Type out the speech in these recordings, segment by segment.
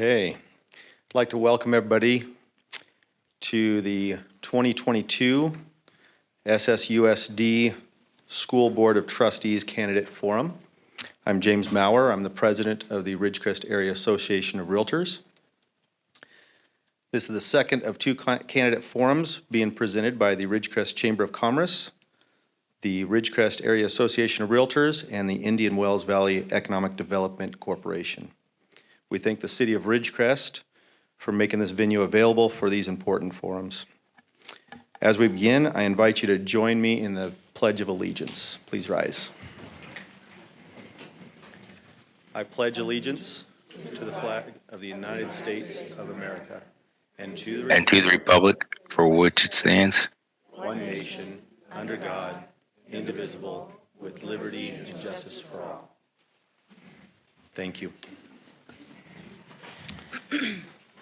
Okay, I'd like to welcome everybody to the 2022 SSUSD School Board of Trustees Candidate Forum. I'm James Maurer. I'm the president of the Ridgecrest Area Association of Realtors. This is the second of two candidate forums being presented by the Ridgecrest Chamber of Commerce, the Ridgecrest Area Association of Realtors, and the Indian Wells Valley Economic Development Corporation. We thank the City of Ridgecrest for making this venue available for these important forums. As we begin, I invite you to join me in the Pledge of Allegiance. Please rise. I pledge allegiance to the flag of the United States of America and to the republic for which it stands, one nation, under God, indivisible, with liberty and justice for all. Thank you.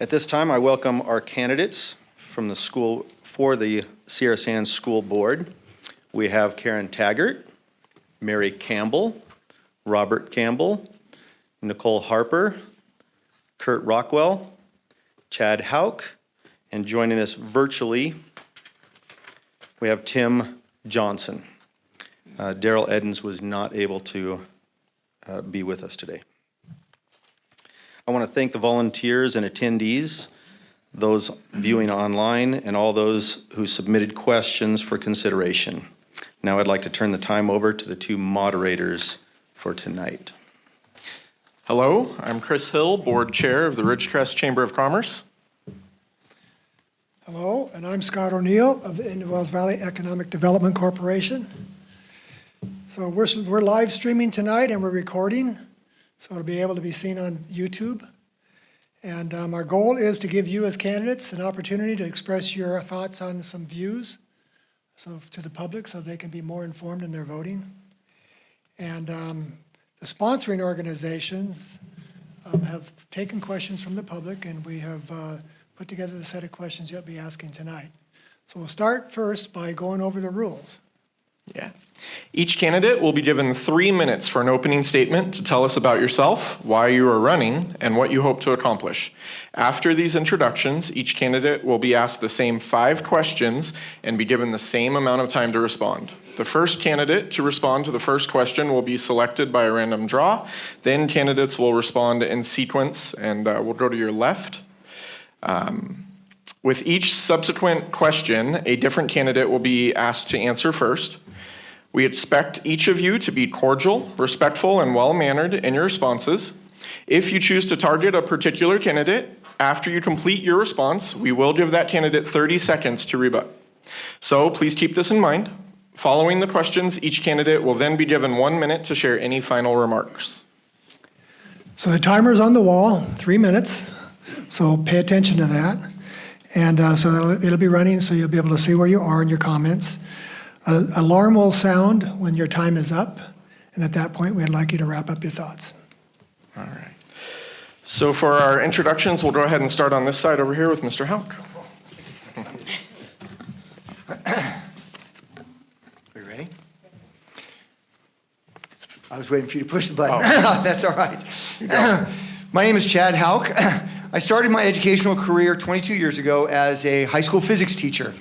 At this time, I welcome our candidates from the school for the Sierra Sands School Board. We have Karen Taggart, Mary Campbell, Robert Campbell, Nicole Harper, Kurt Rockwell, Chad Hauk, and joining us virtually, we have Tim Johnson. Daryl Edens was not able to be with us today. I want to thank the volunteers and attendees, those viewing online, and all those who submitted questions for consideration. Now I'd like to turn the time over to the two moderators for tonight. Hello, I'm Chris Hill, Board Chair of the Ridgecrest Chamber of Commerce. Hello, and I'm Scott O'Neill of the Indian Wells Valley Economic Development Corporation. So we're live streaming tonight and we're recording, so it'll be able to be seen on YouTube. And our goal is to give you as candidates an opportunity to express your thoughts on some views to the public so they can be more informed in their voting. And the sponsoring organizations have taken questions from the public, and we have put together the set of questions you'll be asking tonight. So we'll start first by going over the rules. Yeah. Each candidate will be given 3 minutes for an opening statement to tell us about yourself, why you are running, and what you hope to accomplish. After these introductions, each candidate will be asked the same 5 questions and be given the same amount of time to respond. The first candidate to respond to the first question will be selected by a random draw. Then candidates will respond in sequence, and we'll go to your left. With each subsequent question, a different candidate will be asked to answer first. We expect each of you to be cordial, respectful, and well-mannered in your responses. If you choose to target a particular candidate, after you complete your response, we will give that candidate 30 seconds to rebut. So please keep this in mind. Following the questions, each candidate will then be given 1 minute to share any final remarks. So the timer's on the wall, 3 minutes, so pay attention to that. And so it'll be running, so you'll be able to see where you are in your comments. An alarm will sound when your time is up, and at that point, we'd like you to wrap up your thoughts. All right. So for our introductions, we'll go ahead and start on this side over here with Mr. Hauk. We ready? I was waiting for you to push the button. Oh. That's all right. My name is Chad Hauk. I started my educational career 22 years ago as a high school physics teacher.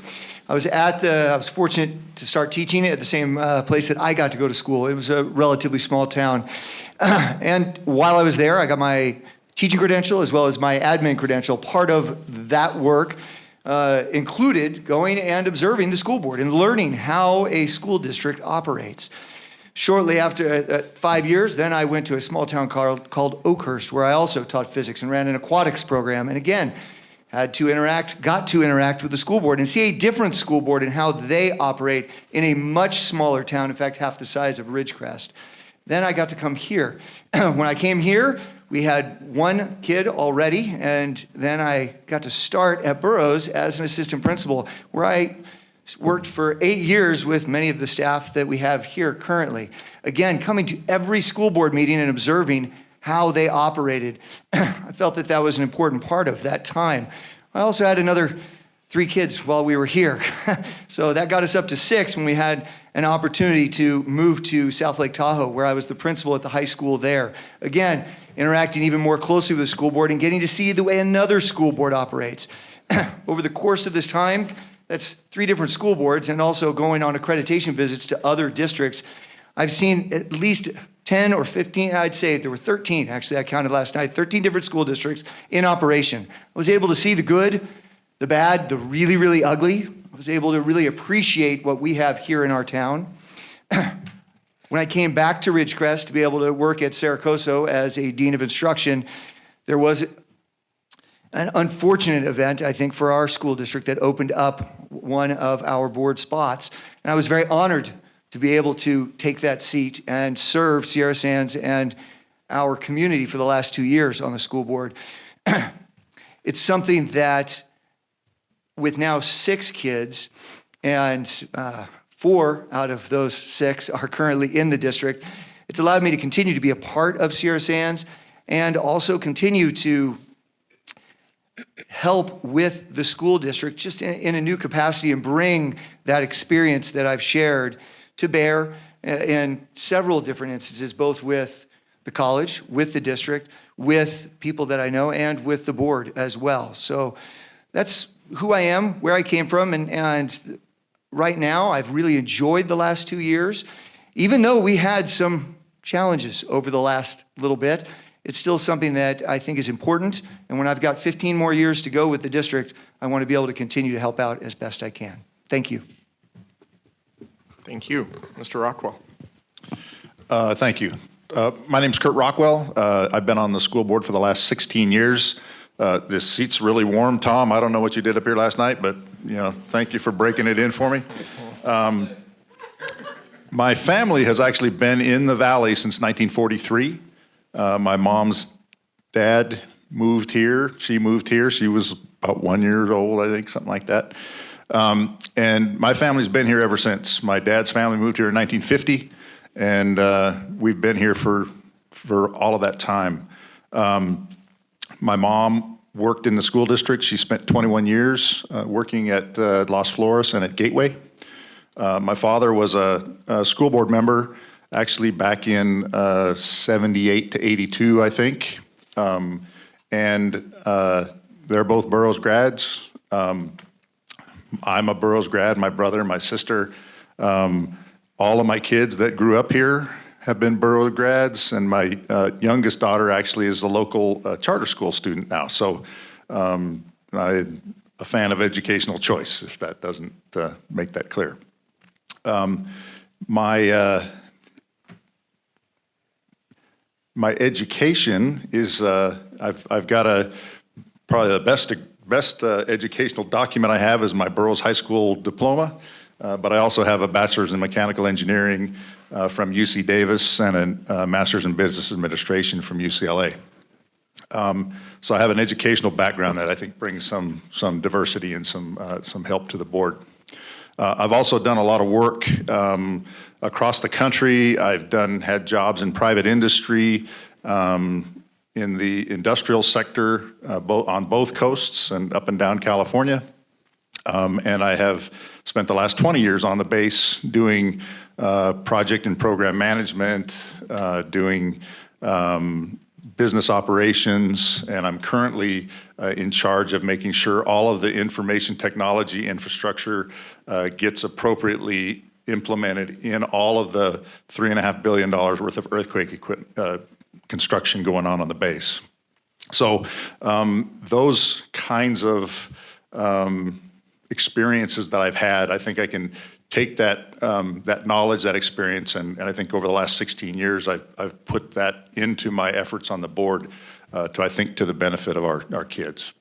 I was fortunate to start teaching at the same place that I got to go to school. It was a relatively small town. And while I was there, I got my teaching credential as well as my admin credential. Part of that work included going and observing the school board and learning how a school district operates. Shortly after 5 years, then I went to a small town called Oakhurst, where I also taught physics and ran an aquatics program. And again, got to interact with the school board and see a different school board and how they operate in a much smaller town, in fact, half the size of Ridgecrest. Then I got to come here. When I came here, we had 1 kid already, and then I got to start at Burroughs as an assistant principal, where I worked for 8 years with many of the staff that we have here currently. Again, coming to every school board meeting and observing how they operated. I felt that that was an important part of that time. I also had another 3 kids while we were here. So that got us up to 6 when we had an opportunity to move to South Lake Tahoe, where I was the principal at the high school there. Again, interacting even more closely with the school board and getting to see the way another school board operates. Over the course of this time, that's 3 different school boards, and also going on accreditation visits to other districts. I've seen at least 10 or 15, I'd say there were 13, actually, I counted last night, 13 different school districts in operation. I was able to see the good, the bad, the really, really ugly. I was able to really appreciate what we have here in our town. When I came back to Ridgecrest to be able to work at Saracoso as a dean of instruction, there was an unfortunate event, I think, for our school district that opened up one of our board spots. And I was very honored to be able to take that seat and serve Sierra Sands and our community for the last 2 years on the school board. It's something that, with now 6 kids, and 4 out of those 6 are currently in the district, it's allowed me to continue to be a part of Sierra Sands and also continue to help with the school district just in a new capacity and bring that experience that I've shared to bear in several different instances, both with the college, with the district, with people that I know, and with the board as well. So that's who I am, where I came from, and right now I've really enjoyed the last 2 years. Even though we had some challenges over the last little bit, it's still something that I think is important, and when I've got 15 more years to go with the district, I want to be able to continue to help out as best I can. Thank you. Thank you. Mr. Rockwell. Thank you. My name's Kurt Rockwell. I've been on the school board for the last 16 years. This seat's really warm, Tom. I don't know what you did up here last night, but thank you for breaking it in for me. My family has actually been in the valley since 1943. My mom's dad moved here. She moved here. She was about 1 year old, I think, something like that. And my family's been here ever since. My dad's family moved here in 1950, and we've been here for all of that time. My mom worked in the school district. She spent 21 years working at Las Flores and at Gateway. My father was a school board member, actually back in 78 to 82, I think. And they're both Burroughs grads. I'm a Burroughs grad, my brother, my sister. All of my kids that grew up here have been Burroughs grads, and my youngest daughter actually is a local charter school student now. So I'm a fan of educational choice, if that doesn't make that clear. My education is, I've got probably the best educational document I have is my Burroughs High School diploma, but I also have a bachelor's in mechanical engineering from UC Davis and a master's in business administration from UCLA. So I have an educational background that I think brings some diversity and some help to the board. I've also done a lot of work across the country. I've had jobs in private industry, in the industrial sector, on both coasts and up and down California. And I have spent the last 20 years on the base doing project and program management, doing business operations, and I'm currently in charge of making sure all of the information technology infrastructure gets appropriately implemented in all of the $3.5 billion worth of earthquake equipment construction going on the base. So those kinds of experiences that I've had, I think I can take that knowledge, that experience, and I think over the last 16 years, I've put that into my efforts on the board to, I think, to the benefit of our kids.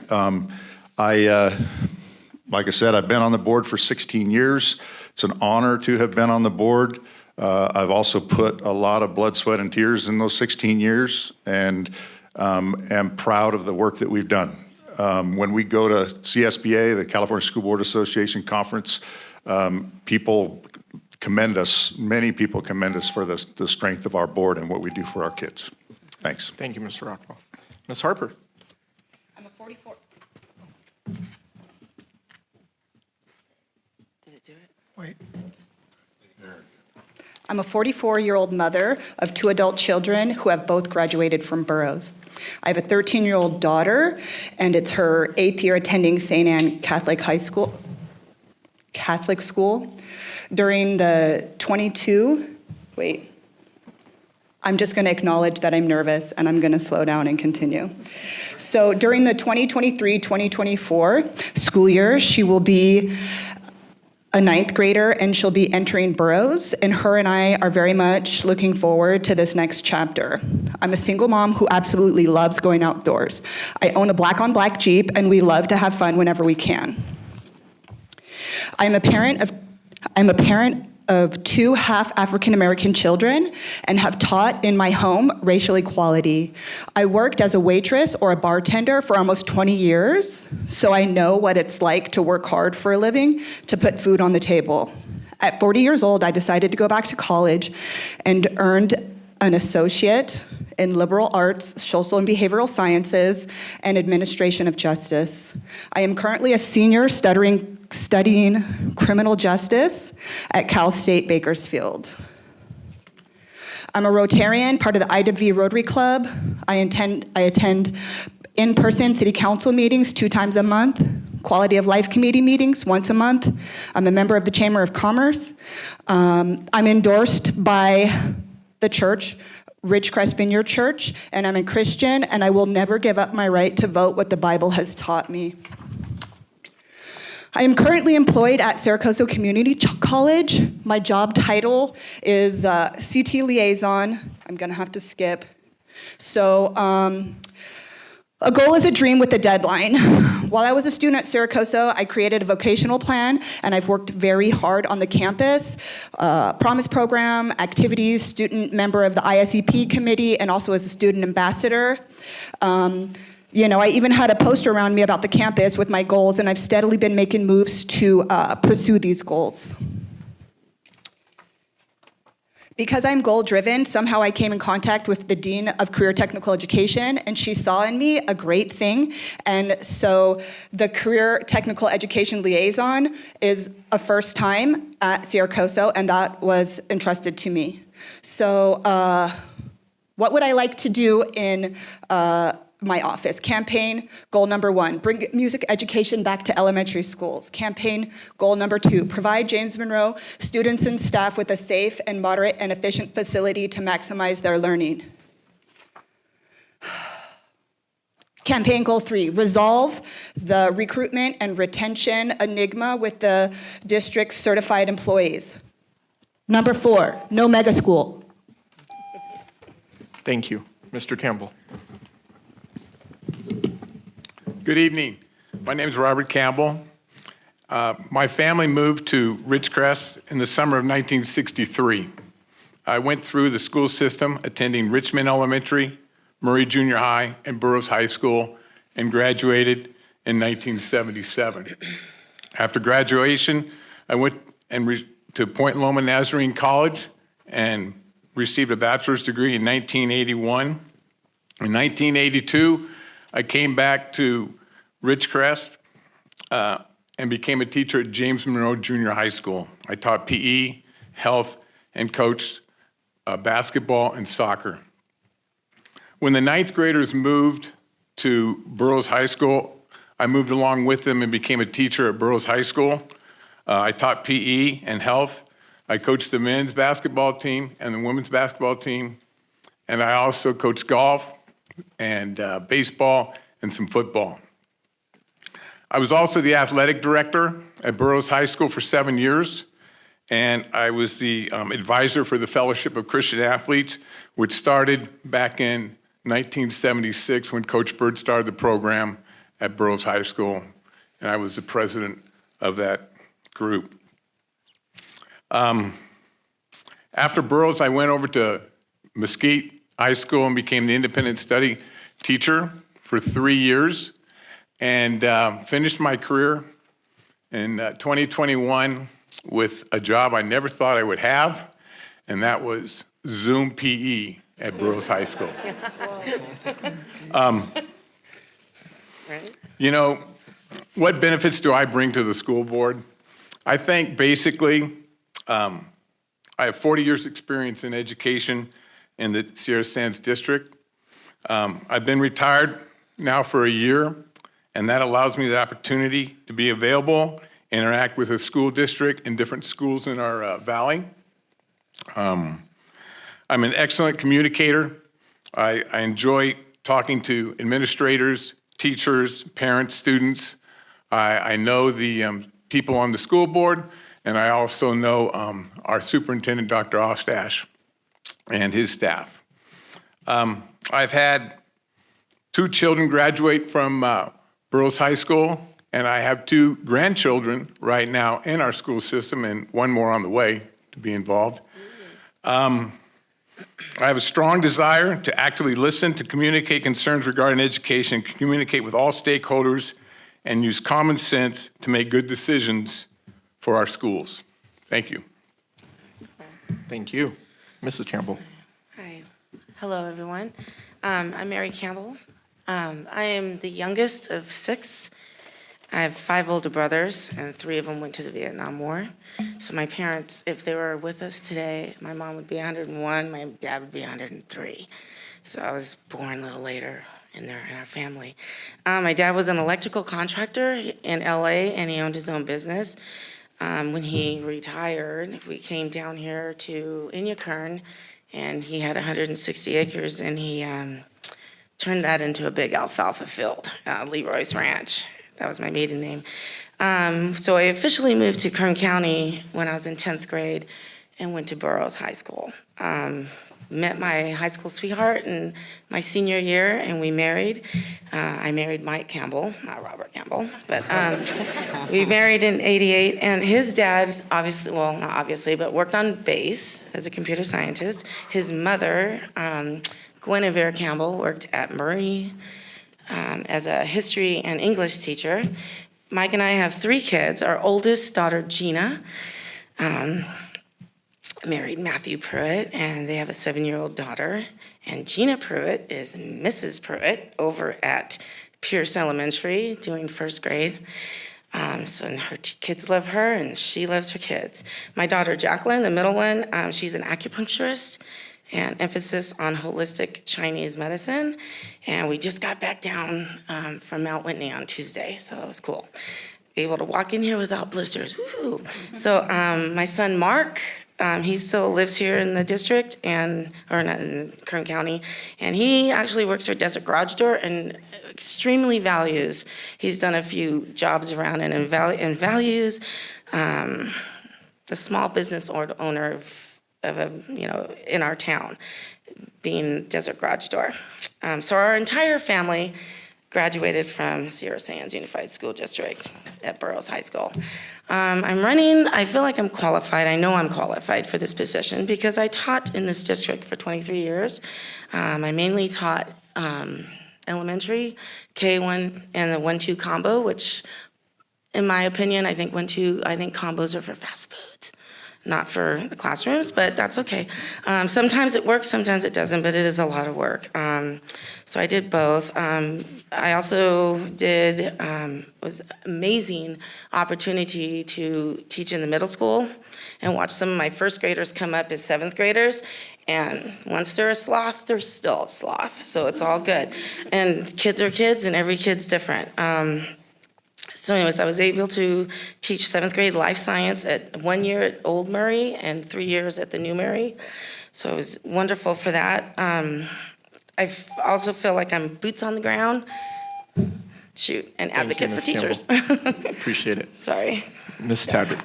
Like I said, I've been on the board for 16 years. It's an honor to have been on the board. I've also put a lot of blood, sweat, and tears in those 16 years, and am proud of the work that we've done. When we go to CSBA, the California School Board Association Conference, people commend us, many people commend us for the strength of our board and what we do for our kids. Thanks. Thank you, Mr. Rockwell. Ms. Harper. I'm a 44. Wait. I'm a 44-year-old mother of 2 adult children who have both graduated from Burroughs. I have a 13-year-old daughter, and it's her 8th year attending St. Anne Catholic School. During the I'm just going to acknowledge that I'm nervous, and I'm going to slow down and continue. So during the 2023-2024 school year, she will be a 9th grader, and she'll be entering Burroughs, and her and I are very much looking forward to this next chapter. I'm a single mom who absolutely loves going outdoors. I own a black-on-black Jeep, and we love to have fun whenever we can. I'm a parent of 2 half African American children and have taught in my home racial equality. I worked as a waitress or a bartender for almost 20 years, so I know what it's like to work hard for a living to put food on the table. At 40 years old, I decided to go back to college and earned an associate in liberal arts, social and behavioral sciences, and administration of justice. I am currently a senior studying criminal justice at Cal State Bakersfield. I'm a Rotarian, part of the IWV Rotary Club. I attend in-person city council meetings 2 times a month, quality of life committee meetings once a month. I'm a member of the Chamber of Commerce. I'm endorsed by the church, Ridgecrest Vineyard Church, and I'm a Christian, and I will never give up my right to vote what the Bible has taught me. I am currently employed at Saracoso Community College. My job title is CT Liaison. I'm gonna have to skip. So, a goal is a dream with a deadline. While I was a student at Saracoso, I created a vocational plan, and I've worked very hard on the campus, Promise Program, activities, student member of the ISEP committee, and also as a student ambassador. I even had a poster around me about the campus with my goals, and I've steadily been making moves to pursue these goals. Because I'm goal-driven, somehow I came in contact with the Dean of Career Technical Education, and she saw in me a great thing. And so the Career Technical Education Liaison is a first time at Saracoso, and that was entrusted to me. So what would I like to do in my office? Campaign goal number 1, bring music education back to elementary schools. Campaign goal number 2, provide James Monroe students and staff with a safe and moderate and efficient facility to maximize their learning. Campaign goal 3, resolve the recruitment and retention enigma with the district's certified employees. Number 4, no mega school. Thank you. Mr. Campbell. Good evening. My name is Robert Campbell. My family moved to Ridgecrest in the summer of 1963. I went through the school system, attending Richmond Elementary, Murray Junior High, and Burroughs High School, and graduated in 1977. After graduation, I went to Point Loma Nazarene College and received a bachelor's degree in 1981. In 1982, I came back to Ridgecrest and became a teacher at James Monroe Junior High School. I taught PE, health, and coached basketball and soccer. When the 9th graders moved to Burroughs High School, I moved along with them and became a teacher at Burroughs High School. I taught PE and health. I coached the men's basketball team and the women's basketball team. And I also coached golf and baseball and some football. I was also the athletic director at Burroughs High School for 7 years, and I was the advisor for the Fellowship of Christian Athletes, which started back in 1976 when Coach Bird started the program at Burroughs High School, and I was the president of that group. After Burroughs, I went over to Mesquite High School and became the independent study teacher for 3 years, and finished my career in 2021 with a job I never thought I would have, and that was Zoom PE at Burroughs High School. You know, what benefits do I bring to the school board? I think basically, I have 40 years' experience in education in the Sierra Sands District. I've been retired now for a year, and that allows me the opportunity to be available, interact with the school district and different schools in our valley. I'm an excellent communicator. I enjoy talking to administrators, teachers, parents, students. I know the people on the school board, and I also know our superintendent, Dr. Ostash, and his staff. I've had 2 children graduate from Burroughs High School, and I have 2 grandchildren right now in our school system, and 1 more on the way to be involved. I have a strong desire to actively listen, to communicate concerns regarding education, communicate with all stakeholders, and use common sense to make good decisions for our schools. Thank you. Thank you. Mrs. Campbell. Hi. Hello, everyone. I'm Mary Campbell. I am the youngest of 6. I have 5 older brothers, and 3 of them went to the Vietnam War. So my parents, if they were with us today, my mom would be 101, my dad would be 103. So I was born a little later in our family. My dad was an electrical contractor in LA, and he owned his own business. When he retired, we came down here to Inyakern, and he had 160 acres, and he turned that into a big alfalfa field, Leroy's Ranch. That was my maiden name. So I officially moved to Kern County when I was in 10th grade and went to Burroughs High School. Met my high school sweetheart in my senior year, and we married. I married Mike Campbell, not Robert Campbell, but we married in '88, and his dad, obviously, well, not obviously, but worked on base as a computer scientist. His mother, Guinevere Campbell, worked at Murray as a history and English teacher. Mike and I have 3 kids. Our oldest daughter, Gina, married Matthew Pruitt, and they have a 7-year-old daughter. And Gina Pruitt is Mrs. Pruitt over at Pierce Elementary doing 1st grade. So and her kids love her, and she loves her kids. My daughter, Jacqueline, the middle one, she's an acupuncturist and emphasis on holistic Chinese medicine. And we just got back down from Mount Whitney on Tuesday, so it was cool. Able to walk in here without blisters, woohoo. So my son, Mark, he still lives here in the district, or not in Kern County, and he actually works for Desert Garage Door and extremely values. He's done a few jobs around and values the small business owner in our town, being Desert Garage Door. So our entire family graduated from Sierra Sands Unified School District at Burroughs High School. I'm running, I feel like I'm qualified. I know I'm qualified for this position because I taught in this district for 23 years. I mainly taught elementary, K1, and the 1-2 combo, which in my opinion, I think combos are for fast foods, not for the classrooms, but that's okay. Sometimes it works, sometimes it doesn't, but it is a lot of work. So I did both. I also did, was amazing opportunity to teach in the middle school and watch some of my 1st graders come up as 7th graders. And once they're a sloth, they're still a sloth. So it's all good. And kids are kids, and every kid's different. So anyways, I was able to teach 7th grade life science at 1 year at Old Murray and 3 years at the New Murray. So it was wonderful for that. I also feel like I'm boots on the ground, an advocate for teachers. Appreciate it. Sorry. Ms. Taggart.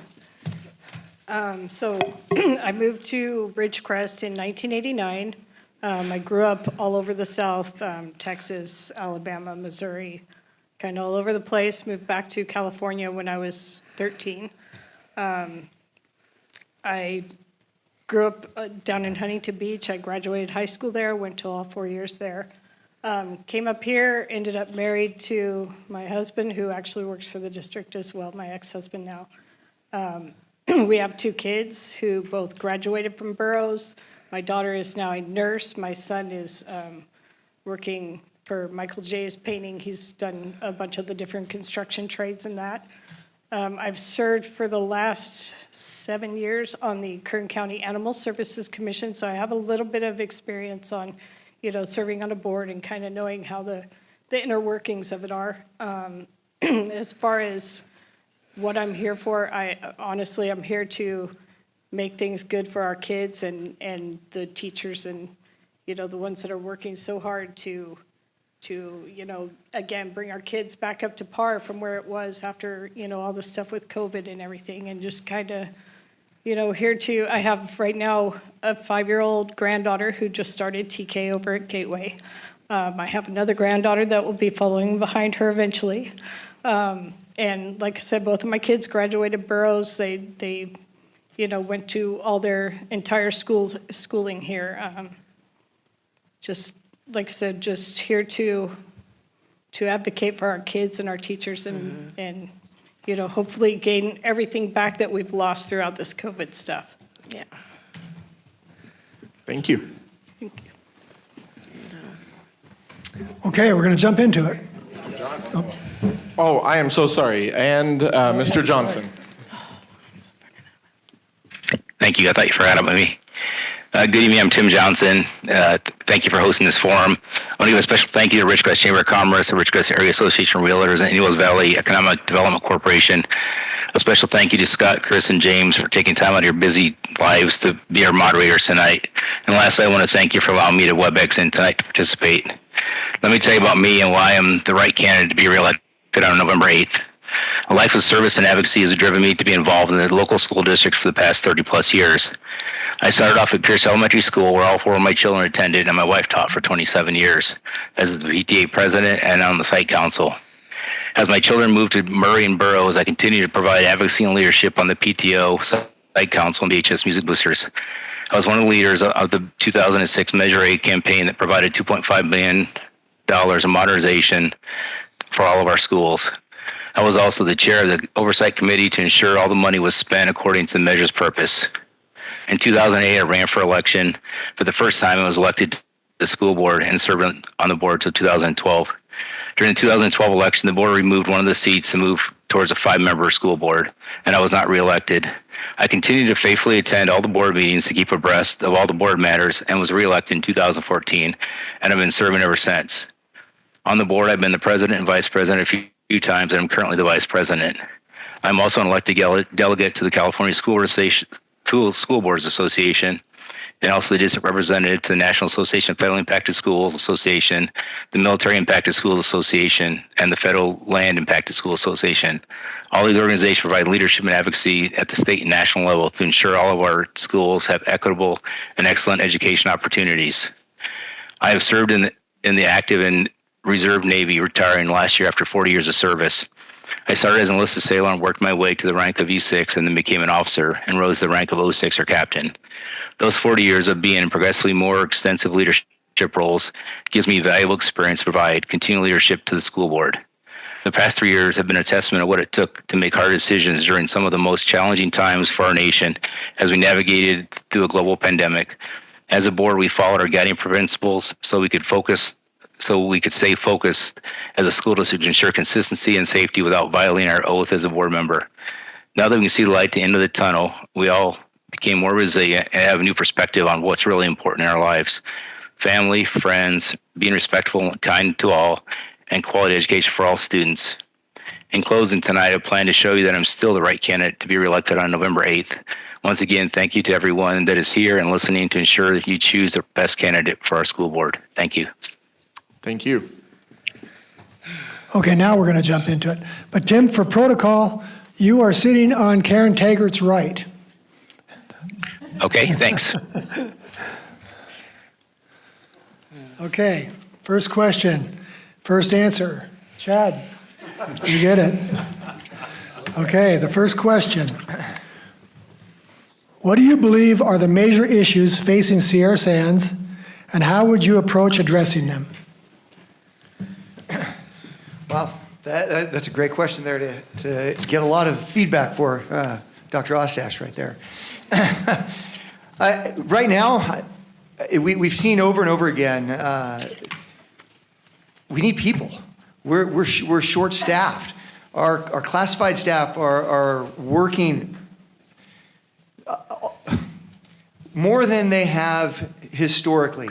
So I moved to Ridgecrest in 1989. I grew up all over the South, Texas, Alabama, Missouri, kind of all over the place. Moved back to California when I was 13. I grew up down in Huntington Beach. I graduated high school there, went to all 4 years there. Came up here, ended up married to my husband, who actually works for the district as well, my ex-husband now. We have 2 kids who both graduated from Burroughs. My daughter is now a nurse. My son is working for Michael J's painting. He's done a bunch of the different construction trades and that. I've served for the last 7 years on the Kern County Animal Services Commission, so I have a little bit of experience on, serving on a board and kind of knowing how the inner workings of it are. As far as what I'm here for, I'm here to make things good for our kids and the teachers and, the ones that are working so hard to again, bring our kids back up to par from where it was after, all the stuff with COVID and everything, and just kind of, I have right now a 5-year-old granddaughter who just started TK over at Gateway. I have another granddaughter that will be following behind her eventually. And like I said, both of my kids graduated Burroughs. They went to all their entire schooling here. Just like I said, just here to advocate for our kids and our teachers and hopefully gain everything back that we've lost throughout this COVID stuff. Yeah. Thank you. Thank you. Okay, we're going to jump into it. Oh, I am so sorry. And Mr. Johnson. Thank you. I thought you forgot about me. Good evening. I'm Tim Johnson. Thank you for hosting this forum. I want to give a special thank you to Ridgecrest Chamber of Commerce, the Ridgecrest Area Association of Realtors, and Ingalls Valley Economic Development Corporation. A special thank you to Scott, Chris, and James for taking time out of your busy lives to be our moderators tonight. And lastly, I want to thank you for allowing me to WebEx in tonight to participate. Let me tell you about me and why I'm the right candidate to be reelected on November 8th. A life of service and advocacy has driven me to be involved in the local school districts for the past 30 plus years. I started off at Pierce Elementary School, where all 4 of my children attended, and my wife taught for 27 years as the PTA president and on the site council. As my children moved to Murray and Burroughs, I continue to provide advocacy and leadership on the PTO, site council, and BHS Music Boosters. I was one of the leaders of the 2006 Measure A campaign that provided $2.5 million in modernization for all of our schools. I was also the chair of the oversight committee to ensure all the money was spent according to the measure's purpose. In 2008, I ran for election. For the first time, I was elected to the school board and served on the board until 2012. During the 2012 election, the board removed one of the seats to move towards a 5-member school board, and I was not reelected. I continued to faithfully attend all the board meetings to keep abreast of all the board matters and was reelected in 2014, and I've been serving ever since. On the board, I've been the president and vice president a few times, and I'm currently the vice president. I'm also an elected delegate to the California School Boards Association, and also the district representative to the National Association of Federally Impacted Schools Association, the Military Impacted Schools Association, and the Federal Land Impacted School Association. All these organizations provide leadership and advocacy at the state and national level to ensure all of our schools have equitable and excellent education opportunities. I have served in the active and reserve Navy, retiring last year after 40 years of service. I started as an enlisted sailor and worked my way to the rank of E6 and then became an officer and rose to the rank of 06 or captain. Those 40 years of being in progressively more extensive leadership roles gives me valuable experience to provide continued leadership to the school board. The past 3 years have been a testament of what it took to make hard decisions during some of the most challenging times for our nation as we navigated through a global pandemic. As a board, we followed our guiding principles so we could stay focused as a school district to ensure consistency and safety without violating our oath as a board member. Now that we can see the light at the end of the tunnel, we all became more resilient and have a new perspective on what's really important in our lives. Family, friends, being respectful and kind to all, and quality education for all students. In closing tonight, I plan to show you that I'm still the right candidate to be reelected on November 8th. Once again, thank you to everyone that is here and listening to ensure that you choose the best candidate for our school board. Thank you. Thank you. Okay, now we're going to jump into it. But Tim, for protocol, you are sitting on Karen Taggart's right. Okay, thanks. Okay, first question, first answer. Chad, you get it? Okay, the first question. What do you believe are the major issues facing Sierra Sands, and how would you approach addressing them? Wow, that's a great question there to get a lot of feedback for Dr. Ostash right there. Right now, we've seen over and over again, we need people. We're short-staffed. Our classified staff are working more than they have historically.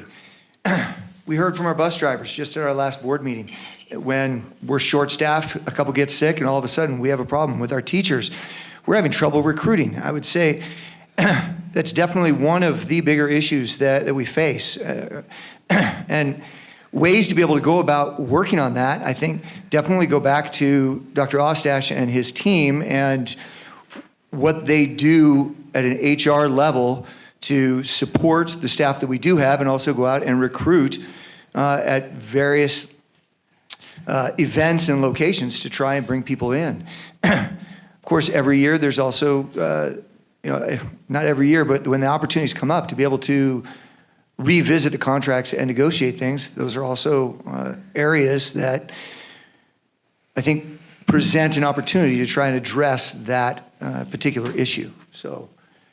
We heard from our bus drivers just at our last board meeting. When we're short-staffed, a couple get sick, and all of a sudden we have a problem. With our teachers, we're having trouble recruiting. I would say that's definitely one of the bigger issues that we face. And ways to be able to go about working on that, I think, definitely go back to Dr. Ostash and his team and what they do at an HR level to support the staff that we do have, and also go out and recruit at various events and locations to try and bring people in. Of course, every year there's also, not every year, but when the opportunities come up to be able to revisit the contracts and negotiate things, those are also areas that I think present an opportunity to try and address that particular issue. So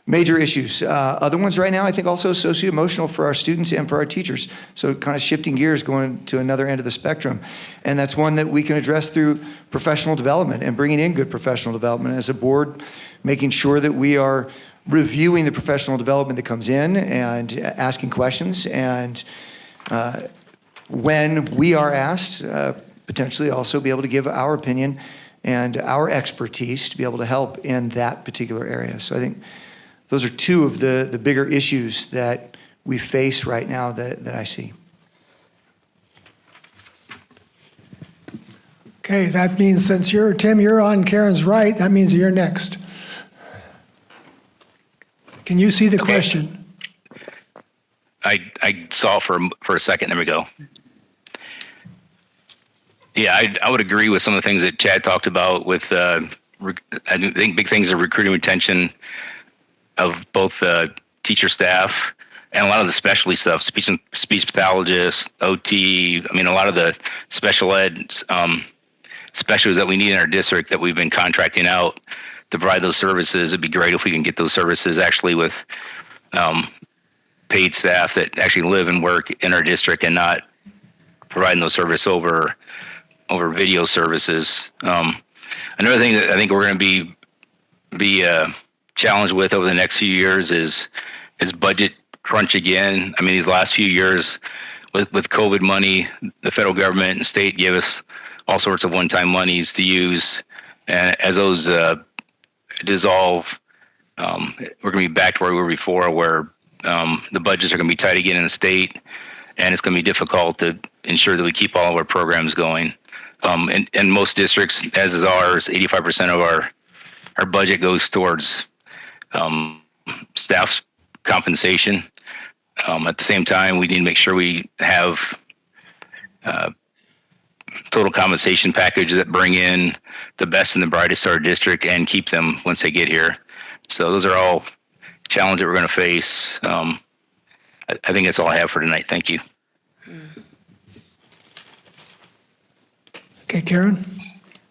major issues. Other ones right now, I think also socio-emotional for our students and for our teachers. So kind of shifting gears, going to another end of the spectrum. And that's one that we can address through professional development and bringing in good professional development as a board, making sure that we are reviewing the professional development that comes in and asking questions. And when we are asked, potentially also be able to give our opinion and our expertise to be able to help in that particular area. So I think those are two of the bigger issues that we face right now that I see. Okay, that means since Tim, you're on Karen's right, that means you're next. Can you see the question? I saw it for a second. There we go. Yeah, I would agree with some of the things that Chad talked about with, I think big things are recruiting, retention of both teacher staff and a lot of the specialty stuff, speech pathologists, OT, I mean, a lot of the special ed specialists that we need in our district that we've been contracting out to provide those services. It'd be great if we can get those services actually with paid staff that actually live and work in our district and not providing those services over video services. Another thing that I think we're going to be challenged with over the next few years is budget crunch again. I mean, these last few years with COVID money, the federal government and state gave us all sorts of one-time monies to use. And as those dissolve, we're going to be back to where we were before, where the budgets are going to be tight again in the state, and it's going to be difficult to ensure that we keep all of our programs going. And most districts, as is ours, 85% of our budget goes towards staff compensation. At the same time, we need to make sure we have total compensation packages that bring in the best and the brightest to our district and keep them once they get here. So those are all challenges that we're going to face. I think that's all I have for tonight. Thank you. Okay, Karen?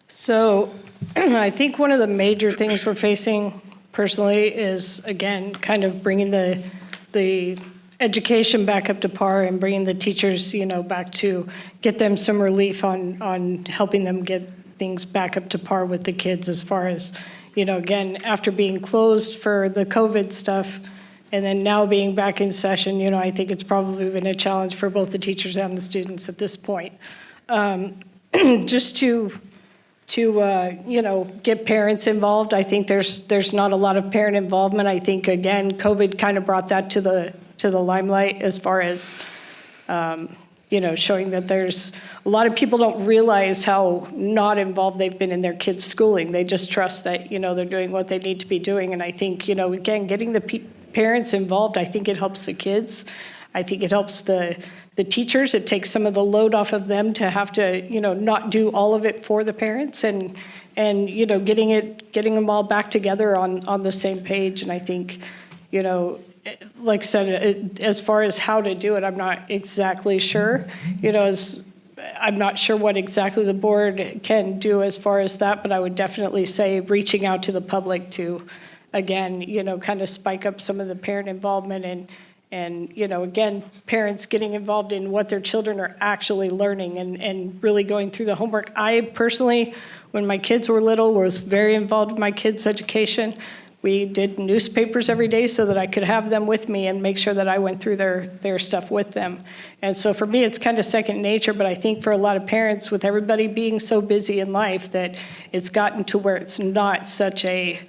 So I think one of the major things we're facing personally is, again, kind of bringing the education back up to par and bringing the teachers, back to get them some relief on helping them get things back up to par with the kids as far as, again, after being closed for the COVID stuff and then now being back in session, I think it's probably been a challenge for both the teachers and the students at this point. Just to get parents involved. I think there's not a lot of parent involvement. I think, again, COVID kind of brought that to the limelight as far as, showing that there's a lot of people don't realize how not involved they've been in their kids' schooling. They just trust that, they're doing what they need to be doing. And I think, again, getting the parents involved, I think it helps the kids. I think it helps the teachers. It takes some of the load off of them to have to, not do all of it for the parents and getting them all back together on the same page. And I think, like I said, as far as how to do it, I'm not exactly sure. I'm not sure what exactly the board can do as far as that, but I would definitely say reaching out to the public to, again, kind of spike up some of the parent involvement And, again, parents getting involved in what their children are actually learning and really going through the homework. I personally, when my kids were little, was very involved in my kids' education. We did newspapers every day so that I could have them with me and make sure that I went through their stuff with them. And so for me, it's kind of second nature, but I think for a lot of parents, with everybody being so busy in life, that it's gotten to where it's not such a,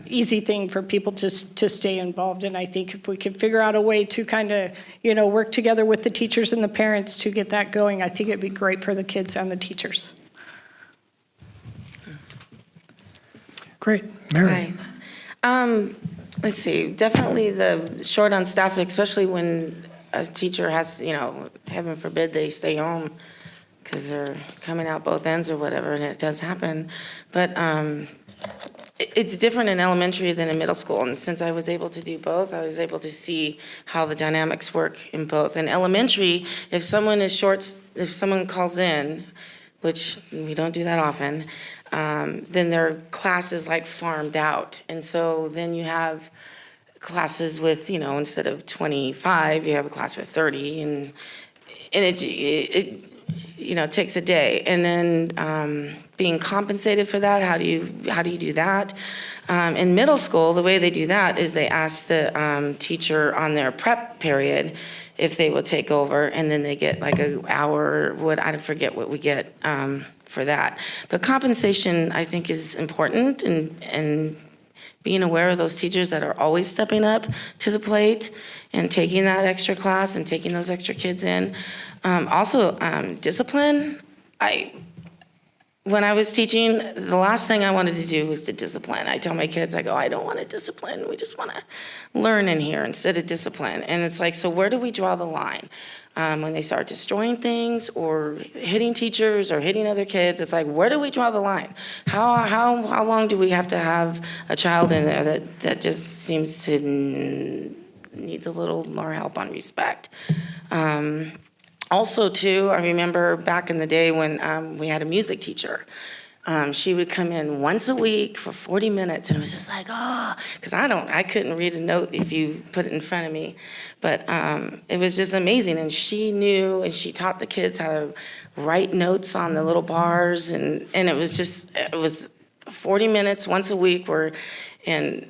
easy thing for people to stay involved. And I think if we could figure out a way to kind of, work together with the teachers and the parents to get that going, I think it'd be great for the kids and the teachers. Great. Mary? Hi. Let's see, definitely the short on staff, especially when a teacher has, heaven forbid they stay home because they're coming out both ends or whatever, and it does happen. But it's different in elementary than in middle school, and since I was able to do both, I was able to see how the dynamics work in both. In elementary, if someone calls in, which we don't do that often, then their class is like farmed out. And so then you have classes with, instead of 25, you have a class with 30, and it takes a day. And then being compensated for that, how do you do that? In middle school, the way they do that is they ask the teacher on their prep period if they will take over, and then they get like an hour, I forget what we get for that. But compensation, I think, is important, and being aware of those teachers that are always stepping up to the plate and taking that extra class and taking those extra kids in. Also, discipline. When I was teaching, the last thing I wanted to do was to discipline. I tell my kids, I don't want to discipline. We just want to learn in here instead of discipline. And it's like, so where do we draw the line? When they start destroying things or hitting teachers or hitting other kids, it's like, where do we draw the line? How long do we have to have a child in there that just seems to needs a little more help on respect? Also, too, I remember back in the day when we had a music teacher. She would come in once a week for 40 minutes, and it was just like, because I couldn't read a note if you put it in front of me. But it was just amazing, and she knew, and she taught the kids how to write notes on the little bars, and it was 40 minutes once a week, and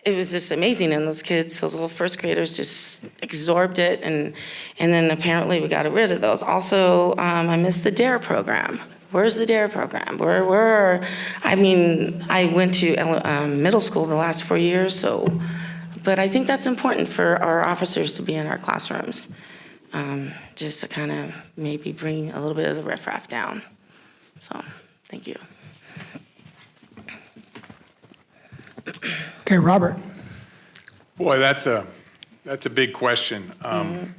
it was just amazing. And those kids, those little first graders, just absorbed it, and then apparently we got rid of those. Also, I missed the DARE program. Where's the DARE program? I went to middle school the last 4 years, but I think that's important for our officers to be in our classrooms, just to kind of maybe bring a little bit of the riffraff down. So, thank you. Okay, Robert. Boy, that's a big question.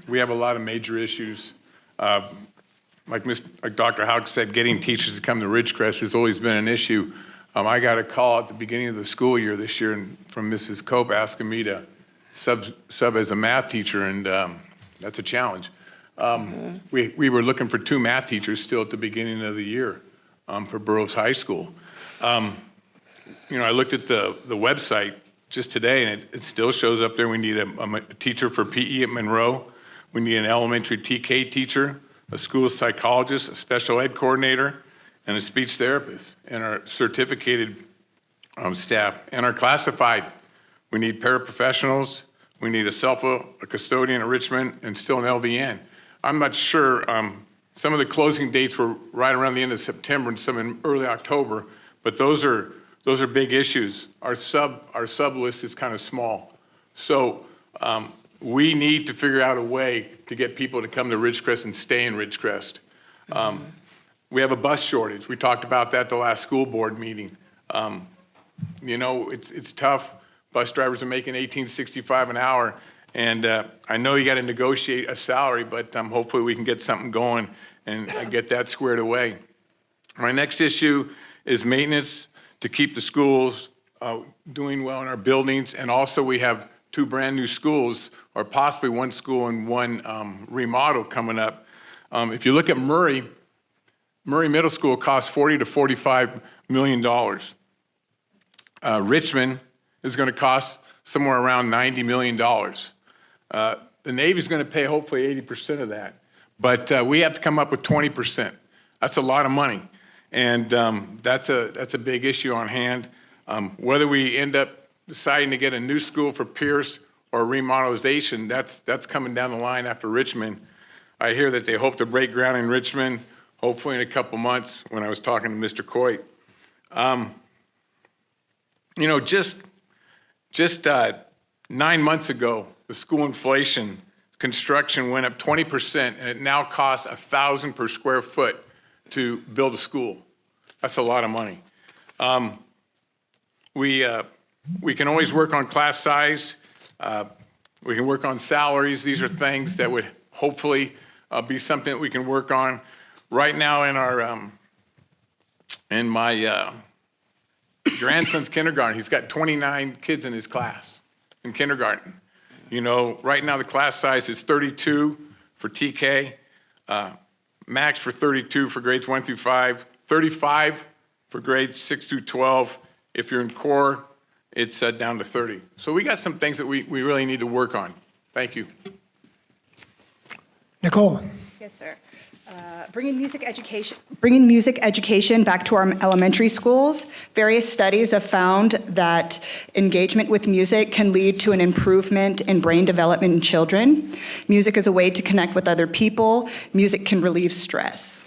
We have a lot of major issues. Like Dr. Houck said, getting teachers to come to Ridgecrest has always been an issue. I got a call at the beginning of the school year this year from Mrs. Cope asking me to sub as a math teacher, and that's a challenge. We were looking for 2 math teachers still at the beginning of the year for Burroughs High School. I looked at the website just today, and it still shows up there. We need a teacher for PE at Monroe. We need an elementary TK teacher, a school psychologist, a special ed coordinator, and a speech therapist, and our certificated staff. And our classified, we need paraprofessionals, we need a custodian at Richmond, and still an LVN. I'm not sure, some of the closing dates were right around the end of September and some in early October, but those are big issues. Our sub list is kind of small. So we need to figure out a way to get people to come to Ridgecrest and stay in Ridgecrest. We have a bus shortage. We talked about that the last school board meeting. It's tough. Bus drivers are making $18.65 an hour, and I know you got to negotiate a salary, but hopefully we can get something going and get that squared away. My next issue is maintenance to keep the schools doing well in our buildings, and also we have 2 brand new schools, or possibly 1 school and 1 remodel coming up. If you look at Murray Middle School costs $40 to $45 million. Richmond is going to cost somewhere around $90 million. The Navy's going to pay hopefully 80% of that, but we have to come up with 20%. That's a lot of money, and that's a big issue on hand. Whether we end up deciding to get a new school for Pierce or remodelization, that's coming down the line after Richmond. I hear that they hope to break ground in Richmond, hopefully in a couple months, when I was talking to Mr. Coit. You know, just 9 months ago, the school inflation construction went up 20%, and it now costs $1,000 per square foot to build a school. That's a lot of money. We can always work on class size. We can work on salaries. These are things that would hopefully be something that we can work on. Right now in my grandson's kindergarten, he's got 29 kids in his class in kindergarten. You know, right now the class size is 32 for TK, max for 32 for grades 1 through 5, 35 for grades 6 through 12. If you're in core, it's down to 30. So we got some things that we really need to work on. Thank you. Nicole. Yes, sir. Bringing music education back to our elementary schools. Various studies have found that engagement with music can lead to an improvement in brain development in children. Music is a way to connect with other people. Music can relieve stress.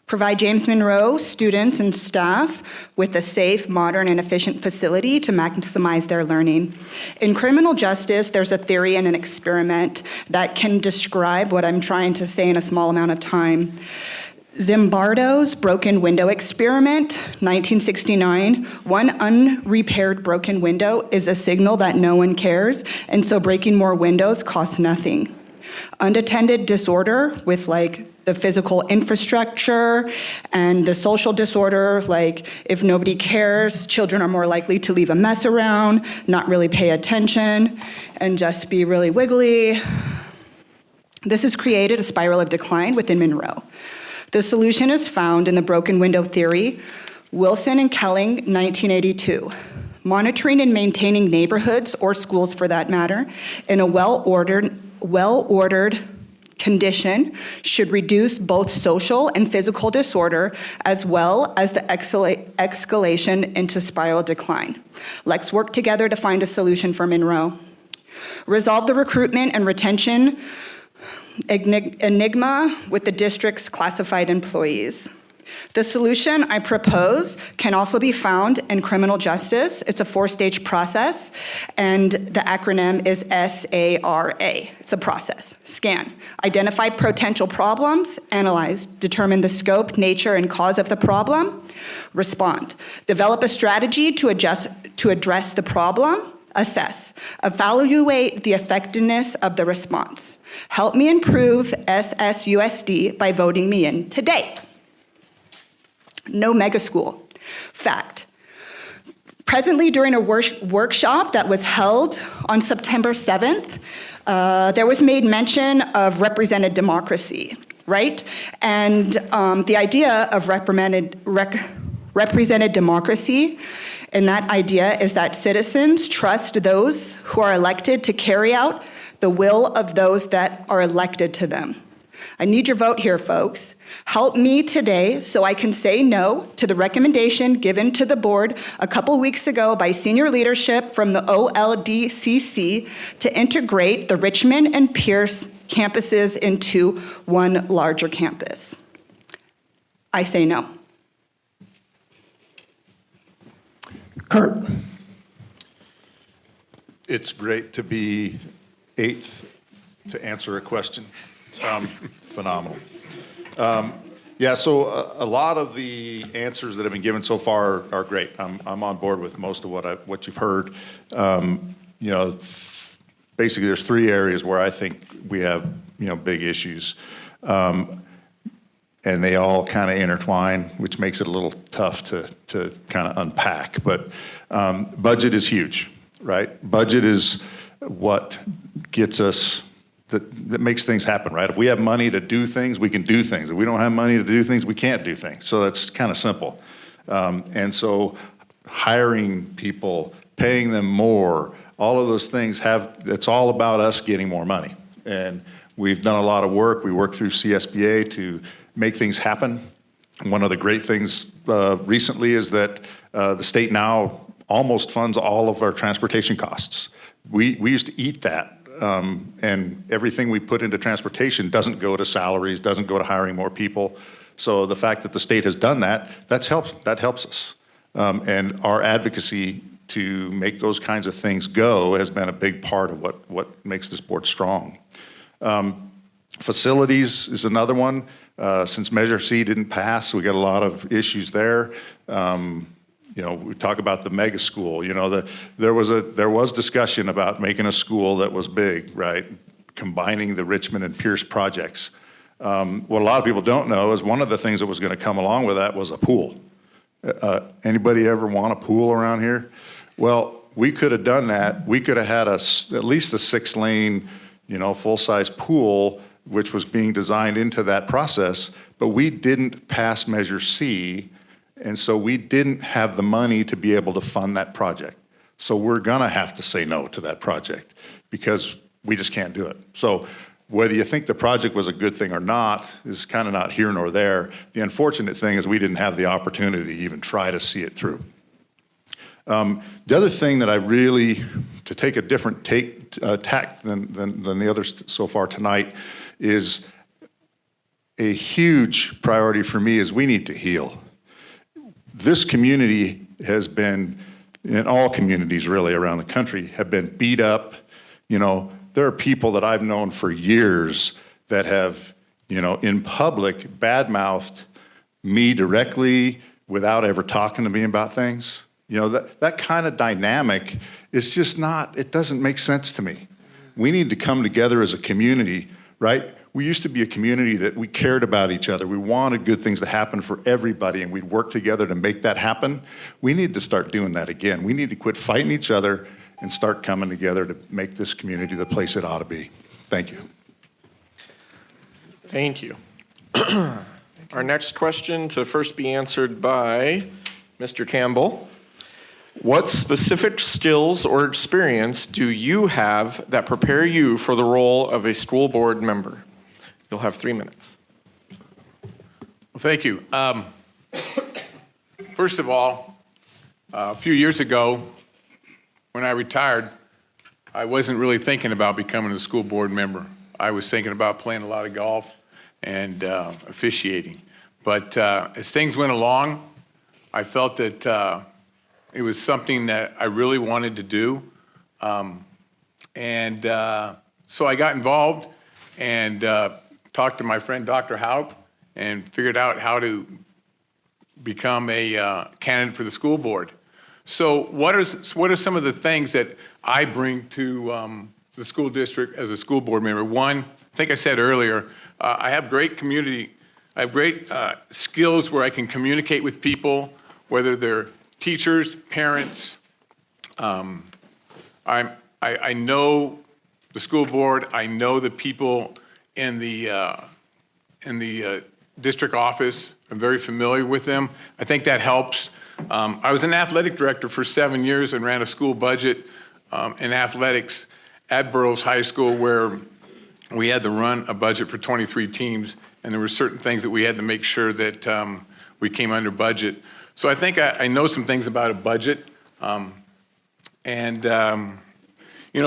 Provide James Monroe students and staff with a safe, modern, and efficient facility to maximize their learning. In criminal justice, there's a theory and an experiment that can describe what I'm trying to say in a small amount of time. Zimbardo's broken window experiment, 1969. One unrepaired broken window is a signal that no one cares, and so breaking more windows costs nothing. Unattended disorder with the physical infrastructure and the social disorder, if nobody cares, children are more likely to leave a mess around, not really pay attention, and just be really wiggly. This has created a spiral of decline within Monroe. The solution is found in the broken window theory, Wilson and Kelling, 1982. Monitoring and maintaining neighborhoods, or schools for that matter, in a well-ordered condition should reduce both social and physical disorder, as well as the escalation into spiral decline. Let's work together to find a solution for Monroe. Resolve the recruitment and retention enigma with the district's classified employees. The solution I propose can also be found in criminal justice. It's a 4-stage process, and the acronym is SARA. It's a process. Scan. Identify potential problems. Analyze. Determine the scope, nature, and cause of the problem. Respond. Develop a strategy to address the problem. Assess. Evaluate the effectiveness of the response. Help me improve SSUSD by voting me in today. No mega school. Fact. Presently, during a workshop that was held on September 7th, there was made mention of represented democracy, right? And the idea of represented democracy, and that idea is that citizens trust those who are elected to carry out the will of those that are elected to them. I need your vote here, folks. Help me today so I can say no to the recommendation given to the board a couple weeks ago by senior leadership from the OLDCC to integrate the Richmond and Pierce campuses into one larger campus. I say no. Kurt. It's great to be 8th to answer a question. Phenomenal. So a lot of the answers that have been given so far are great. I'm on board with most of what you've heard. Basically there's 3 areas where I think we have big issues, and they all kind of intertwine, which makes it a little tough to kind of unpack. But budget is huge, right? Budget is what gets us that makes things happen, right? If we have money to do things, we can do things. If we don't have money to do things, we can't do things. So that's kind of simple. And so hiring people, paying them more, all of those things it's all about us getting more money. And we've done a lot of work. We work through CSBA to make things happen. One of the great things recently is that the state now almost funds all of our transportation costs. We used to eat that. And everything we put into transportation doesn't go to salaries, doesn't go to hiring more people. So the fact that the state has done that, that helps us. And our advocacy to make those kinds of things go has been a big part of what makes this board strong. Facilities is another one. Since Measure C didn't pass, we got a lot of issues there. We talk about the mega school. There was discussion about making a school that was big, right? Combining the Richmond and Pierce projects. What a lot of people don't know is one of the things that was going to come along with that was a pool. Anybody ever want a pool around here? Well, we could have done that. We could have had at least a 6-lane, full-size pool, which was being designed into that process, but we didn't pass Measure C. And so we didn't have the money to be able to fund that project. So we're gonna have to say no to that project because we just can't do it. So whether you think the project was a good thing or not is kind of not here nor there. The unfortunate thing is we didn't have the opportunity to even try to see it through. The other thing that I really, to take a different tack than the others so far tonight, is a huge priority for me is we need to heal. This community has been, in all communities really around the country, have been beat up. There are people that I've known for years that have, in public, badmouthed me directly without ever talking to me about things. That kind of dynamic is just not, it doesn't make sense to me. We need to come together as a community, right? We used to be a community that we cared about each other. We wanted good things to happen for everybody, and we'd work together to make that happen. We need to start doing that again. We need to quit fighting each other and start coming together to make this community the place it ought to be. Thank you. Thank you. Our next question to first be answered by Mr. Campbell. What specific skills or experience do you have that prepare you for the role of a school board member? You'll have 3 minutes. Well, thank you. First of all, a few years ago, when I retired, I wasn't really thinking about becoming a school board member. I was thinking about playing a lot of golf and officiating. But as things went along, I felt that it was something that I really wanted to do. So I got involved and talked to my friend Dr. Hauk and figured out how to become a candidate for the school board. So what are some of the things that I bring to the school district as a school board member? One, I think I said earlier, I have great skills where I can communicate with people, whether they're teachers, parents. I know the school board. I know the people in the district office. I'm very familiar with them. I think that helps. I was an athletic director for 7 years and ran a school budget in athletics at Burroughs High School, where we had to run a budget for 23 teams, and there were certain things that we had to make sure that we came under budget. So I think I know some things about a budget.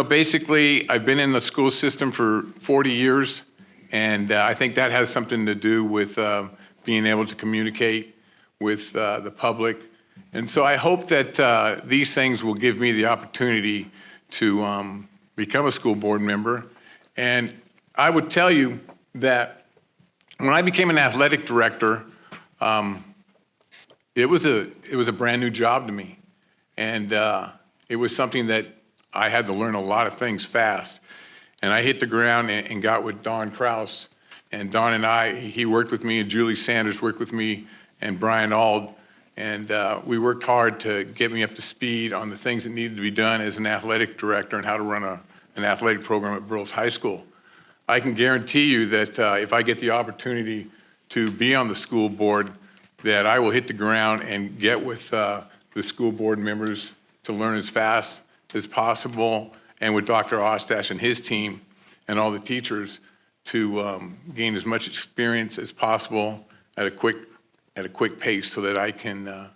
Basically, I've been in the school system for 40 years, and I think that has something to do with being able to communicate with the public. And so I hope that these things will give me the opportunity to become a school board member. And I would tell you that when I became an athletic director, it was a brand new job to me. And it was something that I had to learn a lot of things fast. And I hit the ground and got with Don Kraus. And Don and he worked with me, and Julie Sanders worked with me, and Brian Ald. And we worked hard to get me up to speed on the things that needed to be done as an athletic director and how to run an athletic program at Burroughs High School. I can guarantee you that if I get the opportunity to be on the school board, that I will hit the ground and get with the school board members to learn as fast as possible, and with Dr. Ostash and his team and all the teachers to gain as much experience as possible at a quick pace so that I can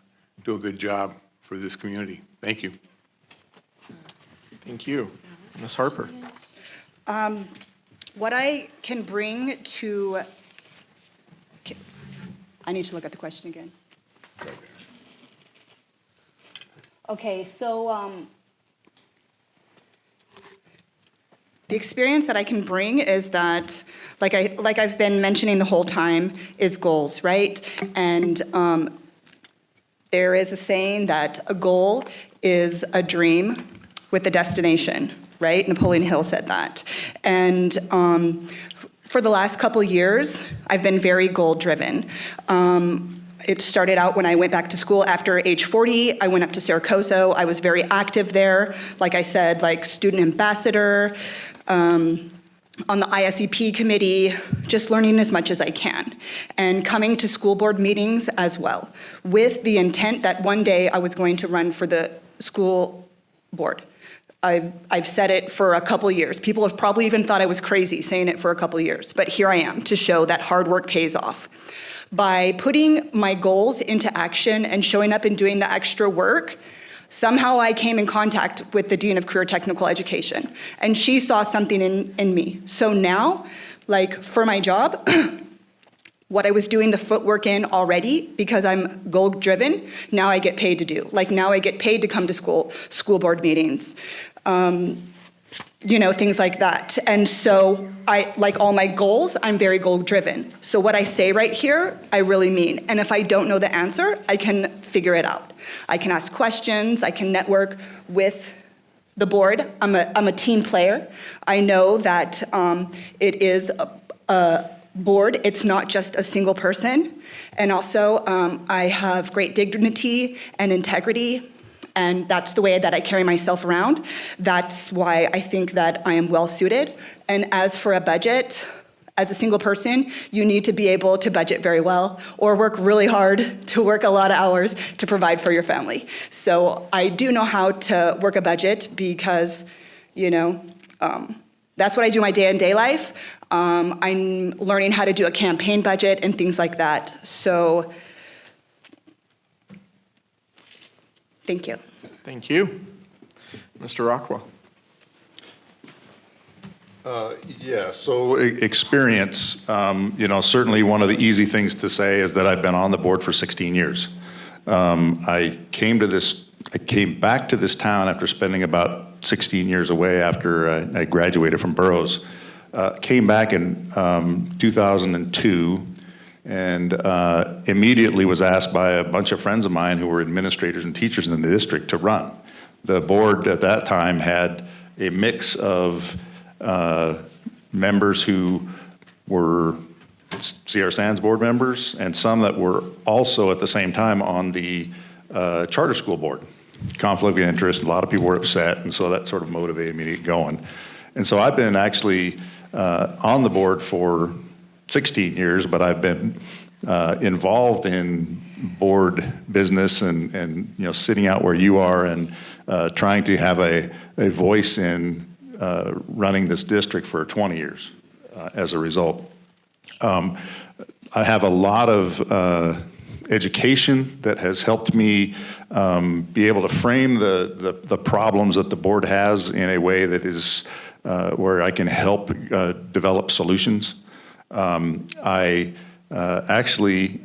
do a good job for this community. Thank you. Thank you. Ms. Harper. What I can bring to, I need to look at the question again. Okay, so the experience that I can bring is that, like I've been mentioning the whole time, is goals, right? And there is a saying that a goal is a dream with a destination, right? Napoleon Hill said that. And for the last couple years, I've been very goal-driven. It started out when I went back to school after age 40. I went up to Saracoso. I was very active there. Like I said, like student ambassador, on the ISEP committee, just learning as much as I can, and coming to school board meetings as well, with the intent that one day I was going to run for the school board. I've said it for a couple years. People have probably even thought I was crazy saying it for a couple years, but here I am to show that hard work pays off. By putting my goals into action and showing up and doing the extra work, somehow I came in contact with the Dean of Career Technical Education, and she saw something in me. So now, like for my job, what I was doing the footwork in already, because I'm goal-driven, now I get paid to do. Like now I get paid to come to school board meetings, you know, things like that. And so like all my goals, I'm very goal-driven. So what I say right here, I really mean. And if I don't know the answer, I can figure it out. I can ask questions, I can network with the board. I'm a team player. I know that it is a board, it's not just a single person. And also, I have great dignity and integrity, and that's the way that I carry myself around. That's why I think that I am well suited. And as for a budget, as a single person, you need to be able to budget very well or work really hard to work a lot of hours to provide for your family. So I do know how to work a budget because, you know, that's what I do in my day-to-day life. I'm learning how to do a campaign budget and things like that. So, thank you. Thank you. Mr. Rockwell. Yeah, so experience, you know, certainly one of the easy things to say is that I've been on the board for 16 years. I came back to this town after spending about 16 years away after I graduated from Burroughs. Came back in 2002 and immediately was asked by a bunch of friends of mine who were administrators and teachers in the district to run. The board at that time had a mix of members who were Sierra Sands board members and some that were also at the same time on the charter school board. Conflict of interest, a lot of people were upset, and so that sort of motivated me to get going. And so I've been actually on the board for 16 years, but I've been involved in board business and you know, sitting out where you are and trying to have a voice in running this district for 20 years as a result. I have a lot of education that has helped me be able to frame the problems that the board has in a way that is where I can help develop solutions. I actually,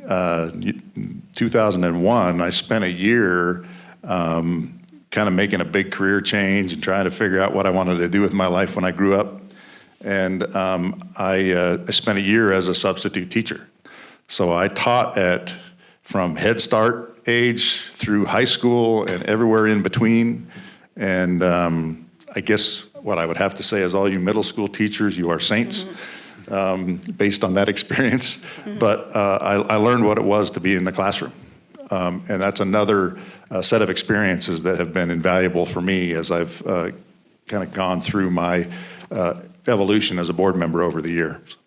2001, I spent a year kind of making a big career change and trying to figure out what I wanted to do with my life when I grew up. And I spent a year as a substitute teacher. So I taught from Head Start age through high school and everywhere in between. And I guess what I would have to say is all you middle school teachers, you are saints, based on that experience. But I learned what it was to be in the classroom. And that's another set of experiences that have been invaluable for me as I've kind of gone through my evolution as a board member over the years.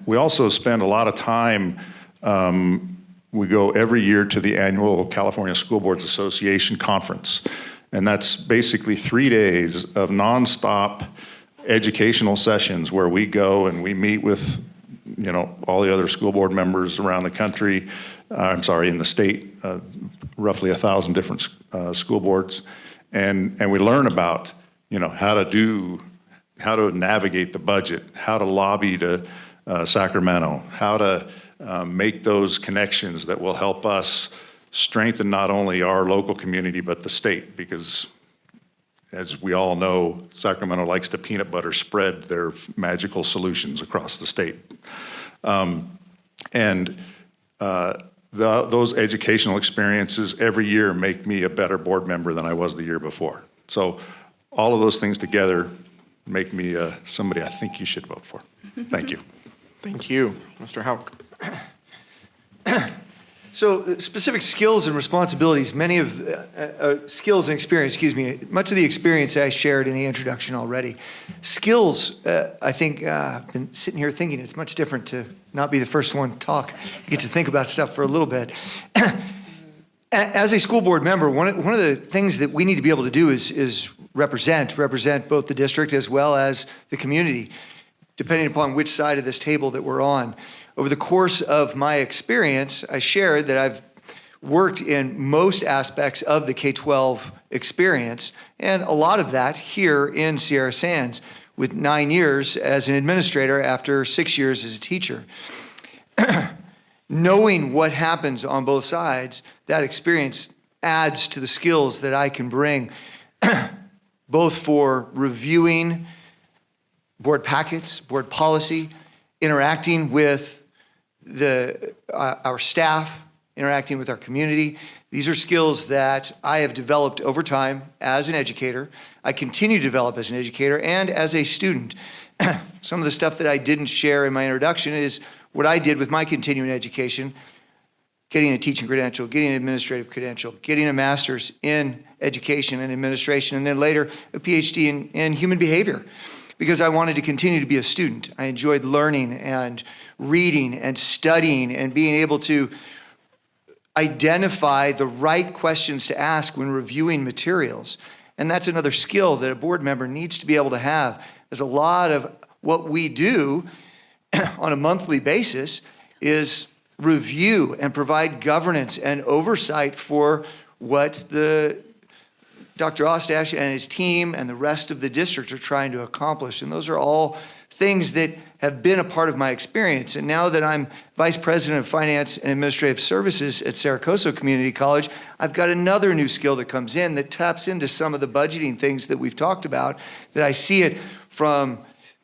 We also spend a lot of time, we go every year to the annual California School Boards Association conference. And that's basically 3 days of nonstop educational sessions where we go and we meet with, you know, all the other school board members around the country, in the state, roughly 1,000 different school boards. And we learn about, you know, how to navigate the budget, how to lobby to Sacramento, how to make those connections that will help us strengthen not only our local community, but the state, because as we all know, Sacramento likes to peanut butter spread their magical solutions across the state. Those educational experiences every year make me a better board member than I was the year before. So all of those things together make me somebody I think you should vote for. Thank you. Thank you. Mr. Hauk. So specific skills and responsibilities, many of skills and experience, much of the experience I shared in the introduction already. Skills, I think, I've been sitting here thinking it's much different to not be the first one to talk. You get to think about stuff for a little bit. As a school board member, one of the things that we need to be able to do is represent both the district as well as the community, depending upon which side of this table that we're on. Over the course of my experience, I shared that I've worked in most aspects of the K-12 experience, and a lot of that here in Sierra Sands, with 9 years as an administrator after 6 years as a teacher. Knowing what happens on both sides, that experience adds to the skills that I can bring, both for reviewing board packets, board policy, interacting with our staff, interacting with our community. These are skills that I have developed over time as an educator. I continue to develop as an educator and as a student. Some of the stuff that I didn't share in my introduction is what I did with my continuing education, getting a teaching credential, getting an administrative credential, getting a master's in education and administration, and then later a PhD in human behavior, because I wanted to continue to be a student. I enjoyed learning and reading and studying and being able to identify the right questions to ask when reviewing materials. And that's another skill that a board member needs to be able to have. There's a lot of what we do on a monthly basis is review and provide governance and oversight for what Dr. Ostash and his team and the rest of the district are trying to accomplish. And those are all things that have been a part of my experience. And now that I'm Vice President of Finance and Administrative Services at Saracoso Community College, I've got another new skill that comes in that taps into some of the budgeting things that we've talked about, that I see it from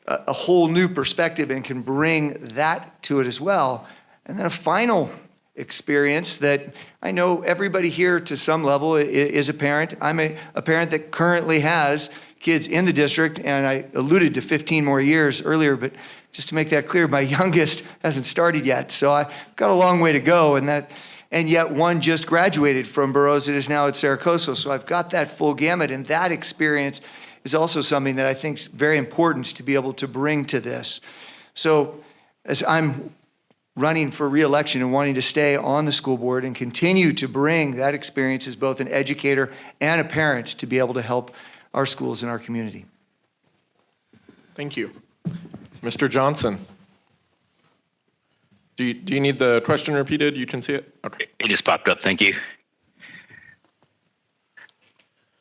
a whole new perspective and can bring that to it as well. And then a final experience that I know everybody here to some level is a parent. I'm a parent that currently has kids in the district, and I alluded to 15 more years earlier, but just to make that clear, my youngest hasn't started yet, so I've got a long way to go, and yet one just graduated from Burroughs and is now at Saracoso, so I've got that full gamut, and that experience is also something that I think is very important to be able to bring to this. So as I'm running for re-election and wanting to stay on the school board and continue to bring that experience as both an educator and a parent to be able to help our schools and our community. Thank you. Mr. Johnson. Do you need the question repeated? You can see it? Okay. It just popped up. Thank you.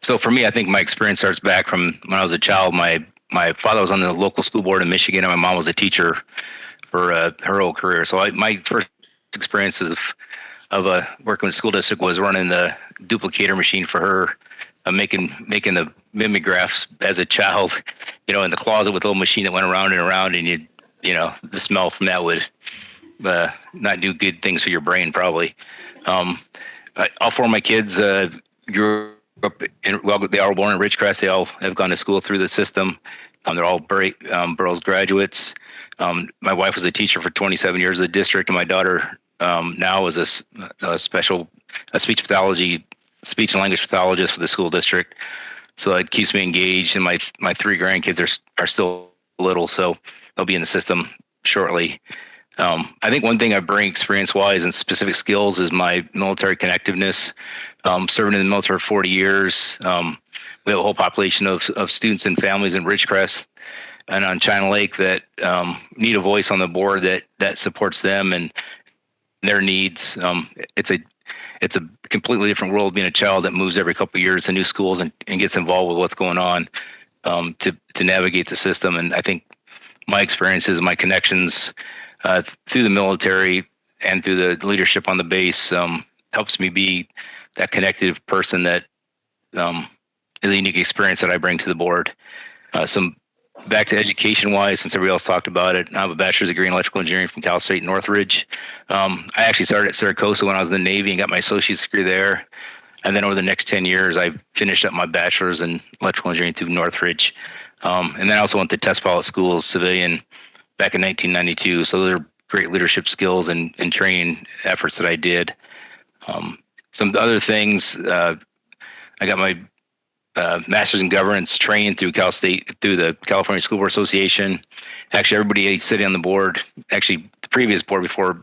So for me, I think my experience starts back from when I was a child. My father was on the local school board in Michigan, and my mom was a teacher for her whole career. So my first experiences of working with the school district was running the duplicator machine for her, making the mimeographs as a child, in the closet with a little machine that went around and around, and the smell from that would not do good things for your brain probably. All four of my kids grew up they all were born in Ridgecrest. They all have gone to school through the system. They're all Burroughs graduates. My wife was a teacher for 27 years in the district, and my daughter now is a speech and language pathologist for the school district. So it keeps me engaged, and my 3 grandkids are still little, so they'll be in the system shortly. I think one thing I bring experience-wise and specific skills is my military connectiveness. Serving in the military for 40 years, we have a whole population of students and families in Ridgecrest and on China Lake that need a voice on the board that supports them and their needs. It's a completely different world being a child that moves every couple of years to new schools and gets involved with what's going on to navigate the system. And I think my experiences, my connections through the military and through the leadership on the base helps me be that connected person that is a unique experience that I bring to the board. Some back to education-wise, since everybody else talked about it, I have a bachelor's degree in electrical engineering from Cal State Northridge. I actually started at Saracosa when I was in the Navy and got my associate's degree there. And then over the next 10 years, I finished up my bachelor's in electrical engineering through Northridge. And then I also went to test pilot school as civilian back in 1992. So those are great leadership skills and training efforts that I did. Some other things, I got my master's in governance training through Cal State, through the California School Board Association. Actually, everybody sitting on the board, actually the previous board before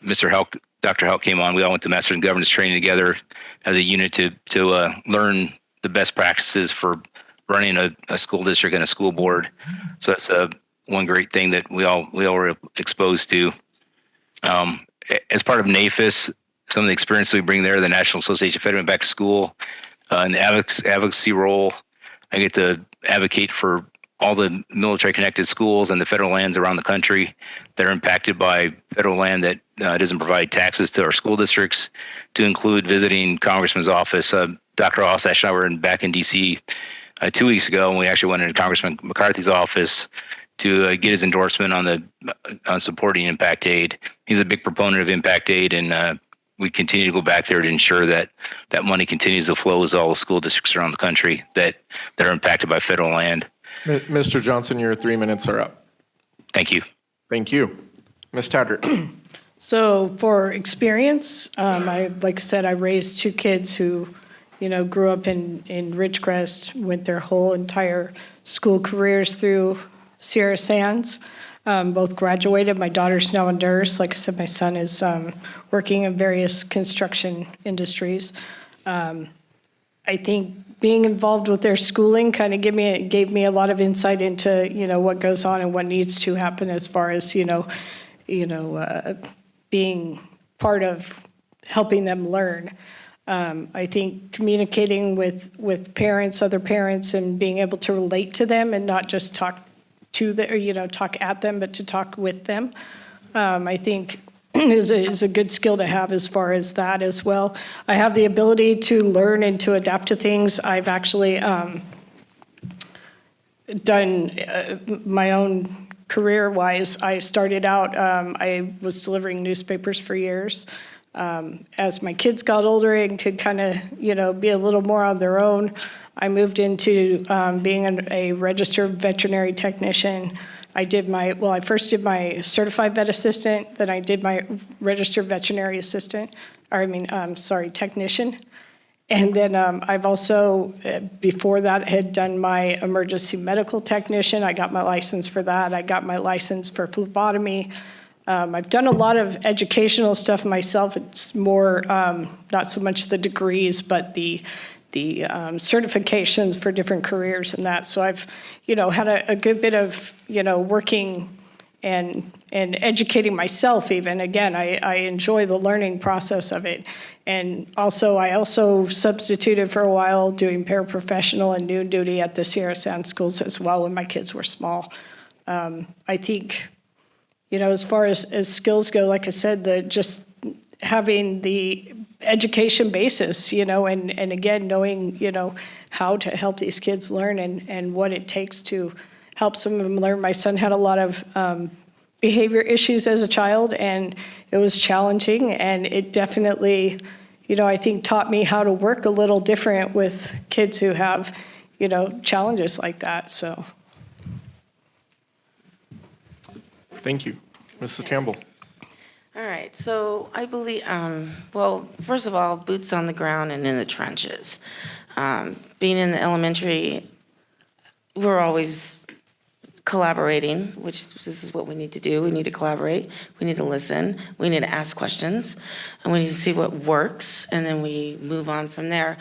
Mr. Helk, Dr. Helk came on, we all went to master's in governance training together as a unit to learn the best practices for running a school district and a school board. So that's one great thing that we all were exposed to. As part of NAFIS, some of the experience we bring there, the National Association of Fed Went Back to School, in the advocacy role, I get to advocate for all the military-connected schools and the federal lands around the country that are impacted by federal land that doesn't provide taxes to our school districts, to include visiting Congressman's office. Dr. Ossash and I were back in D.C. 2 weeks ago, and we actually went into Congressman McCarthy's office to get his endorsement on supporting impact aid. He's a big proponent of impact aid, and we continue to go back there to ensure that that money continues to flow to all the school districts around the country that are impacted by federal land. Mr. Johnson, your 3 minutes are up. Thank you. Thank you. Ms. Taggart. So for experience, like I said, I raised 2 kids who, grew up in Ridgecrest, went their whole entire school careers through Sierra Sands. Both graduated. My daughter's now a nurse. Like I said, my son is working in various construction industries. I think being involved with their schooling kind of gave me a lot of insight into what goes on and what needs to happen as far as being part of helping them learn. I think communicating with parents, other parents, and being able to relate to them and not just talk at them, but to talk with them, I think is a good skill to have as far as that as well. I have the ability to learn and to adapt to things. I've actually done my own career-wise. I started out, I was delivering newspapers for years. As my kids got older and could kind of, be a little more on their own, I moved into being a registered veterinary technician. I first did my certified vet assistant, then I did my registered veterinary technician. And then I've also, before that, had done my emergency medical technician. I got my license for that. I got my license for phlebotomy. I've done a lot of educational stuff myself. It's more, not so much the degrees, but the certifications for different careers and that. So I've, had a good bit of, working and educating myself even. Again, I enjoy the learning process of it. And also, I also substituted for a while doing paraprofessional and noon duty at the Sierra Sands schools as well when my kids were small. I think, as far as skills go, like I said, just having the education basis, and again, knowing, how to help these kids learn and what it takes to help some of them learn. My son had a lot of behavior issues as a child, and it was challenging, and it definitely, I think taught me how to work a little different with kids who have, challenges like that, so. Thank you. Mrs. Campbell. All right, so I believe, well, first of all, boots on the ground and in the trenches. Being in the elementary, we're always collaborating, which this is what we need to do. We need to collaborate. We need to listen. We need to ask questions. And we need to see what works, and then we move on from there.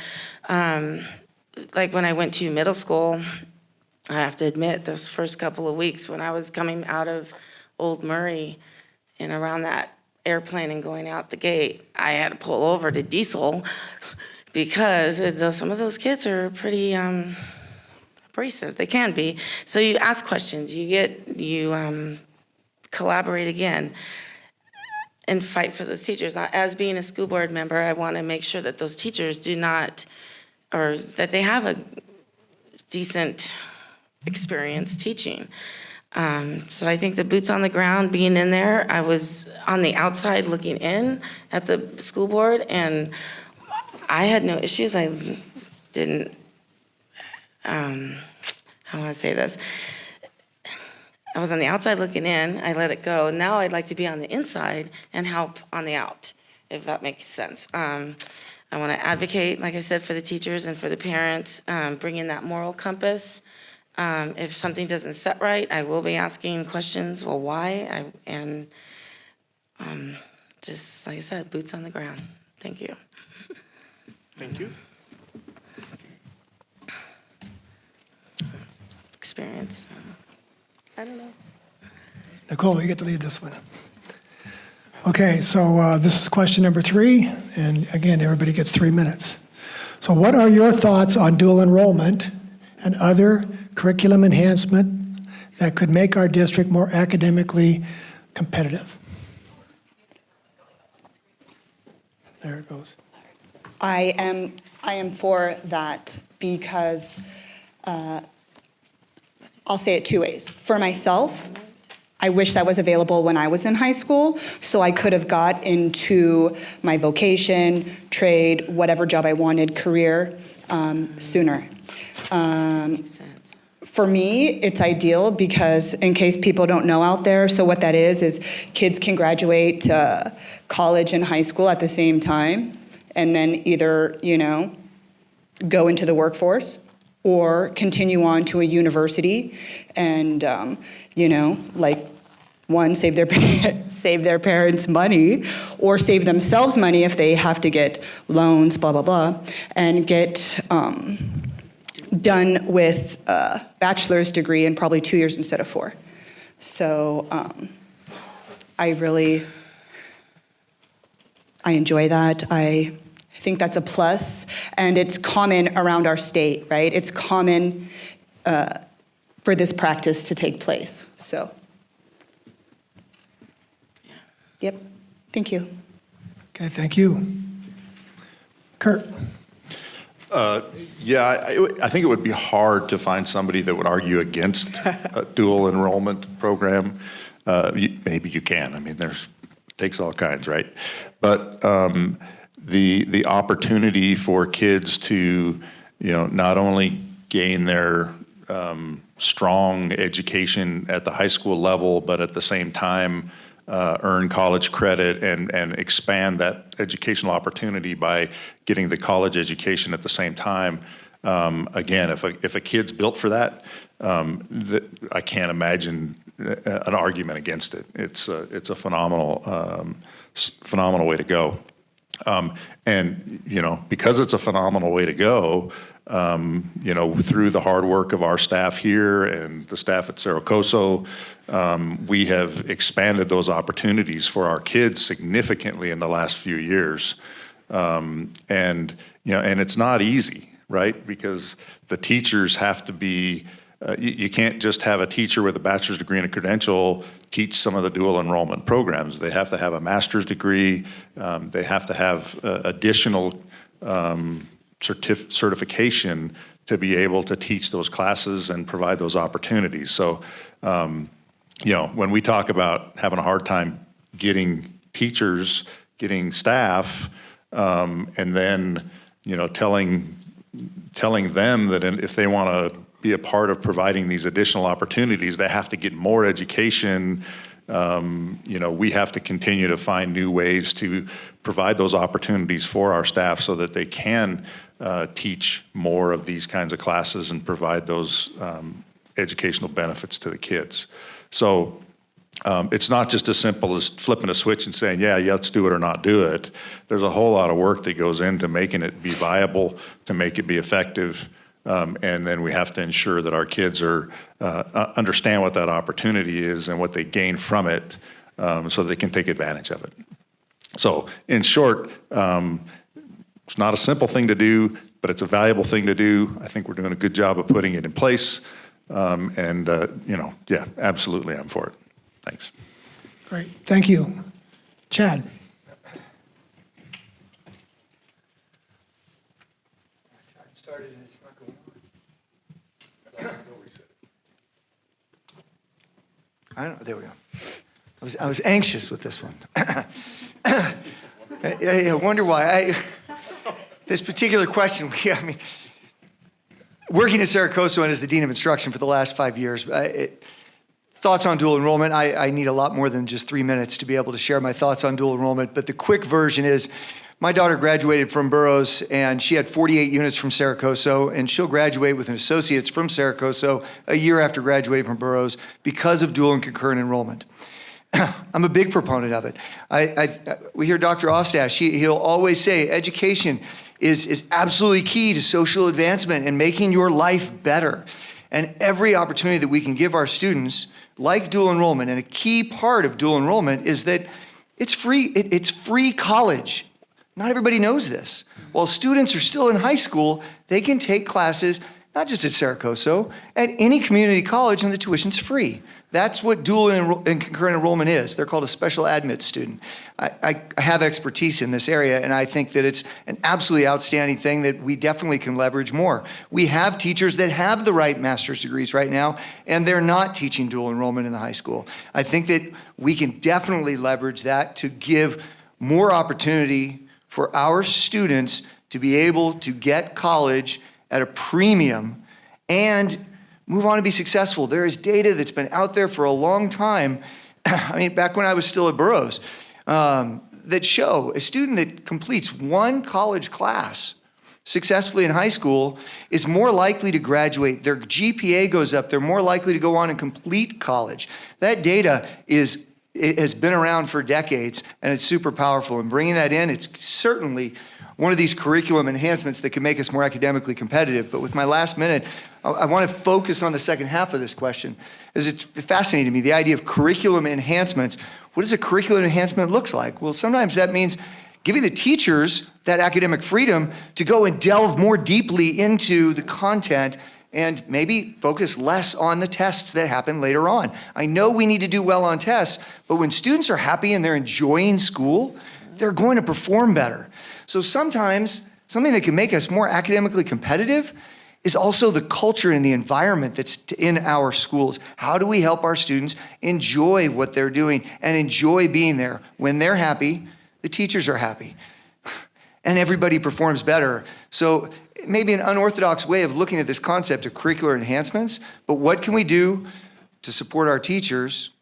Like when I went to middle school, I have to admit, those first couple of weeks when I was coming out of Old Murray and around that airplane and going out the gate, I had to pull over to Diesel because some of those kids are pretty abrasive. They can be. So you ask questions, you collaborate again and fight for those teachers. As being a school board member, I want to make sure that those teachers do not, or that they have a decent experience teaching. So I think the boots on the ground, being in there, I was on the outside looking in at the school board, and I had no issues. I didn't, how do I say this? I was on the outside looking in, I let it go. Now I'd like to be on the inside and help on the out, if that makes sense. I want to advocate, like I said, for the teachers and for the parents, bring in that moral compass. If something doesn't set right, I will be asking questions, well, why? Just like I said, boots on the ground. Thank you. Thank you. Experience. I don't know. Nicole, you get to lead this one. Okay, so this is question number 3, and again, everybody gets 3 minutes. So what are your thoughts on dual enrollment and other curriculum enhancement that could make our district more academically competitive? There it goes. I am for that because I'll say it 2 ways. For myself, I wish that was available when I was in high school, so I could have got into my vocation, trade, whatever job I wanted, career, sooner. For me, it's ideal because, in case people don't know out there, so what that is kids can graduate college and high school at the same time, and then either, go into the workforce or continue on to a university and, one, save their parents money, or save themselves money if they have to get loans, blah, blah, blah, and get done with a bachelor's degree in probably 2 years instead of 4. So I enjoy that. I think that's a plus, and it's common around our state, right? It's common for this practice to take place, so. Yep, thank you. Okay, thank you. Kurt? Yeah, I think it would be hard to find somebody that would argue against a dual enrollment program. Maybe you can. I mean, takes all kinds, right? But the opportunity for kids to, not only gain their strong education at the high school level, but at the same time earn college credit and expand that educational opportunity by getting the college education at the same time. Again, if a kid's built for that, I can't imagine an argument against it. It's a phenomenal way to go. And because it's a phenomenal way to go, through the hard work of our staff here and the staff at Cerro Coso, we have expanded those opportunities for our kids significantly in the last few years. And it's not easy, right? Because the teachers have to be, you can't just have a teacher with a bachelor's degree and a credential teach some of the dual enrollment programs. They have to have a master's degree. They have to have additional certification to be able to teach those classes and provide those opportunities. So, when we talk about having a hard time getting teachers, getting staff, and then, telling them that if they want to be a part of providing these additional opportunities, they have to get more education. We have to continue to find new ways to provide those opportunities for our staff so that they can teach more of these kinds of classes and provide those educational benefits to the kids. So it's not just as simple as flipping a switch and saying, yeah, let's do it or not do it. There's a whole lot of work that goes into making it be viable, to make it be effective, and then we have to ensure that our kids are understand what that opportunity is and what they gain from it, so they can take advantage of it. So in short, it's not a simple thing to do, but it's a valuable thing to do. I think we're doing a good job of putting it in place. Yeah, absolutely, I'm for it. Thanks. Great, thank you. Chad? Started and it's not going on. There we go. I was anxious with this one. I wonder why. This particular question, working at Saracoso and as the Dean of Instruction for the last 5 years, thoughts on dual enrollment. I need a lot more than just 3 minutes to be able to share my thoughts on dual enrollment, but the quick version is my daughter graduated from Burroughs and she had 48 units from Saracoso, and she'll graduate with an associate's from Saracoso a year after graduating from Burroughs because of dual and concurrent enrollment. I'm a big proponent of it. We hear Dr. Ostash, he'll always say education is absolutely key to social advancement and making your life better. And every opportunity that we can give our students, like dual enrollment, and a key part of dual enrollment is that it's free. It's free college. Not everybody knows this. While students are still in high school, they can take classes, not just at Saracoso, at any community college, and the tuition's free. That's what dual and concurrent enrollment is. They're called a special admit student. I have expertise in this area, and I think that it's an absolutely outstanding thing that we definitely can leverage more. We have teachers that have the right master's degrees right now, and they're not teaching dual enrollment in the high school. I think that we can definitely leverage that to give more opportunity for our students to be able to get college at a premium and move on to be successful. There is data that's been out there for a long time, back when I was still at Burroughs, that show a student that completes one college class successfully in high school is more likely to graduate. Their GPA goes up. They're more likely to go on and complete college. That data it has been around for decades, and it's super powerful. And bringing that in, it's certainly one of these curriculum enhancements that can make us more academically competitive. But with my last minute, I want to focus on the second half of this question, as it's fascinating to me, the idea of curriculum enhancements. What does a curriculum enhancement look like? Well, sometimes that means giving the teachers that academic freedom to go and delve more deeply into the content and maybe focus less on the tests that happen later on. I know we need to do well on tests, but when students are happy and they're enjoying school, they're going to perform better. So sometimes something that can make us more academically competitive is also the culture and the environment that's in our schools. How do we help our students enjoy what they're doing and enjoy being there? When they're happy, the teachers are happy, and everybody performs better. So maybe an unorthodox way of looking at this concept of curricular enhancements, but what can we do to support our teachers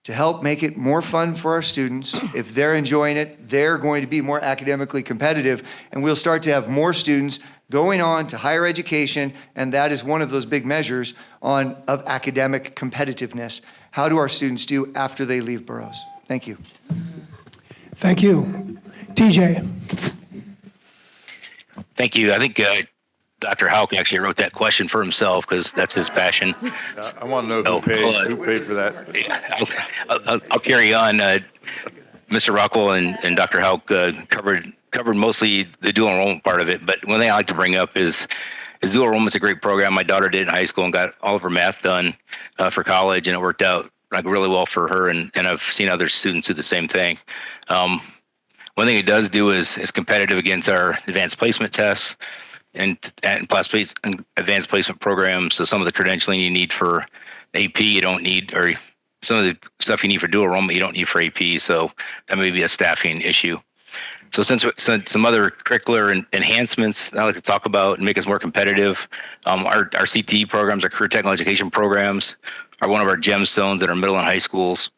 to help make it more fun for our students? If they're enjoying it, they're going to be more academically competitive, and we'll start to have more students going on to higher education, and that is one of those big measures of academic competitiveness. How do our students do after they leave Burroughs? Thank you. Thank you. TJ? Thank you. I think Dr. Houck actually wrote that question for himself because that's his passion. I want to know who paid for that. Yeah, I'll carry on. Mr. Rockwell and Dr. Houck covered mostly the dual enrollment part of it, but one thing I like to bring up is dual enrollment's a great program. My daughter did in high school and got all of her math done for college, and it worked out really well for her, and I've seen other students do the same thing. One thing it does do is competitive against our advanced placement tests and advanced placement programs. So some of the credentialing you need for AP, you don't need, or some of the stuff you need for dual enrollment, you don't need for AP. So that may be a staffing issue. So since some other curricular enhancements I like to talk about and make us more competitive, our CTE programs, our career technical education programs, are one of our gemstones at our middle and high schools.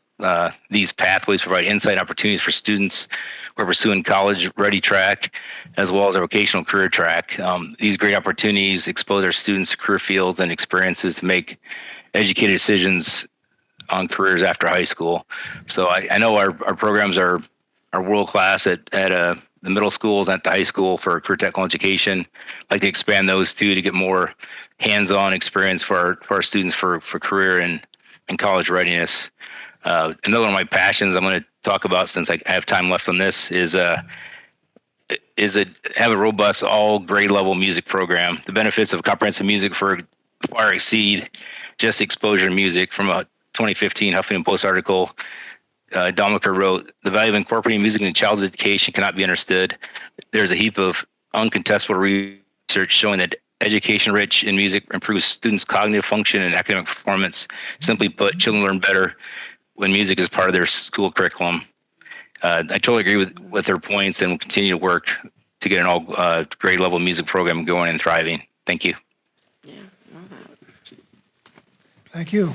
these pathways provide insight and opportunities for students who are pursuing college-ready track, as well as a vocational career track. These great opportunities expose our students to career fields and experiences to make educated decisions on careers after high school. So I know our programs are world-class at the middle schools and at the high school for career technical education. I'd like to expand those too to get more hands-on experience for our students for career and college readiness. Another one of my passions I'm going to talk about, since I have time left on this, is have a robust all grade level music program. The benefits of comprehensive music far exceed just exposure to music. From a 2015 Huffington Post article, Domiker wrote, "The value of incorporating music into child's education cannot be understood. There's a heap of uncontestable research showing that education rich in music improves students' cognitive function and academic performance. Simply put, children learn better when music is part of their school curriculum." I totally agree with their points, and will continue to work to get an all grade level music program going and thriving. Thank you. Thank you.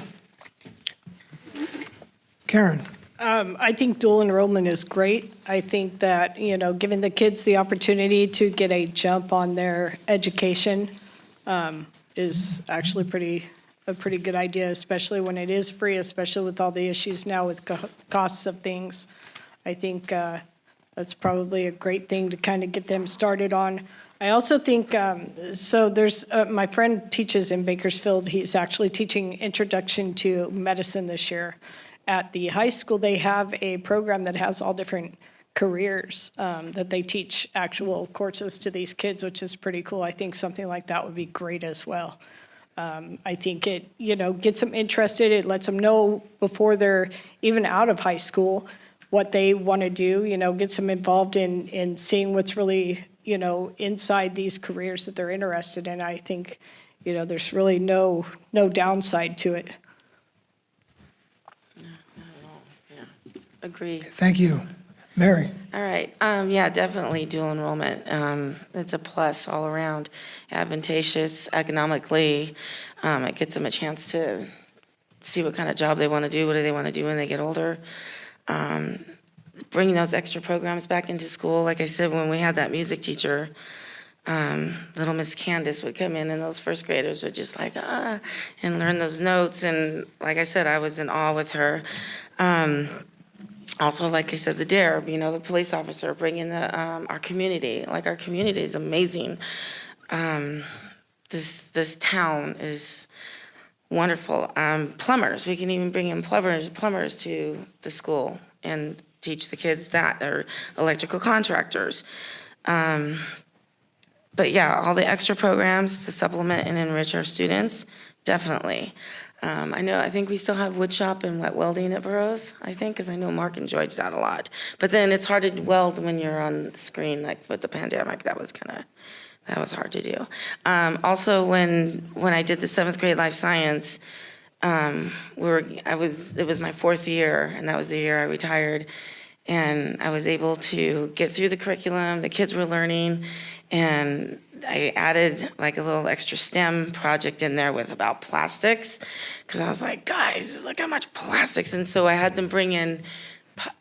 Karen? I think dual enrollment is great. I think that, giving the kids the opportunity to get a jump on their education is actually a pretty good idea, especially when it is free, especially with all the issues now with costs of things. I think that's probably a great thing to kind of get them started on. I also think, so there's, my friend teaches in Bakersfield. He's actually teaching Introduction to Medicine this year. At the high school, they have a program that has all different careers that they teach actual courses to these kids, which is pretty cool. I think something like that would be great as well. I think it, gets them interested. It lets them know before they're even out of high school what they want to do, gets them involved in seeing what's really, inside these careers that they're interested in. I think, there's really no downside to it. Agree. Thank you. Mary? All right. Yeah, definitely dual enrollment. It's a plus all around. Advantageous economically. It gets them a chance to see what kind of job they want to do, what do they want to do when they get older. Bringing those extra programs back into school. Like I said, when we had that music teacher, little Miss Candace would come in and those first graders would just and learn those notes. And like I said, I was in awe with her. Also, like I said, the DARE, the police officer, bringing our community. Like, our community is amazing. This town is wonderful. Plumbers, we can even bring in plumbers to the school and teach the kids that, or electrical contractors. But yeah, all the extra programs to supplement and enrich our students, definitely. I think we still have woodshop and wet welding at Burroughs, I think, because I know Mark enjoys that a lot. But then it's hard to weld when you're on screen, like with the pandemic. That was hard to do. Also, when I did the 7th grade life science, it was my 4th year, and that was the year I retired. And I was able to get through the curriculum. The kids were learning, and I added like a little extra STEM project in there with about plastics, because I was like, guys, look how much plastics. And so I had them bring in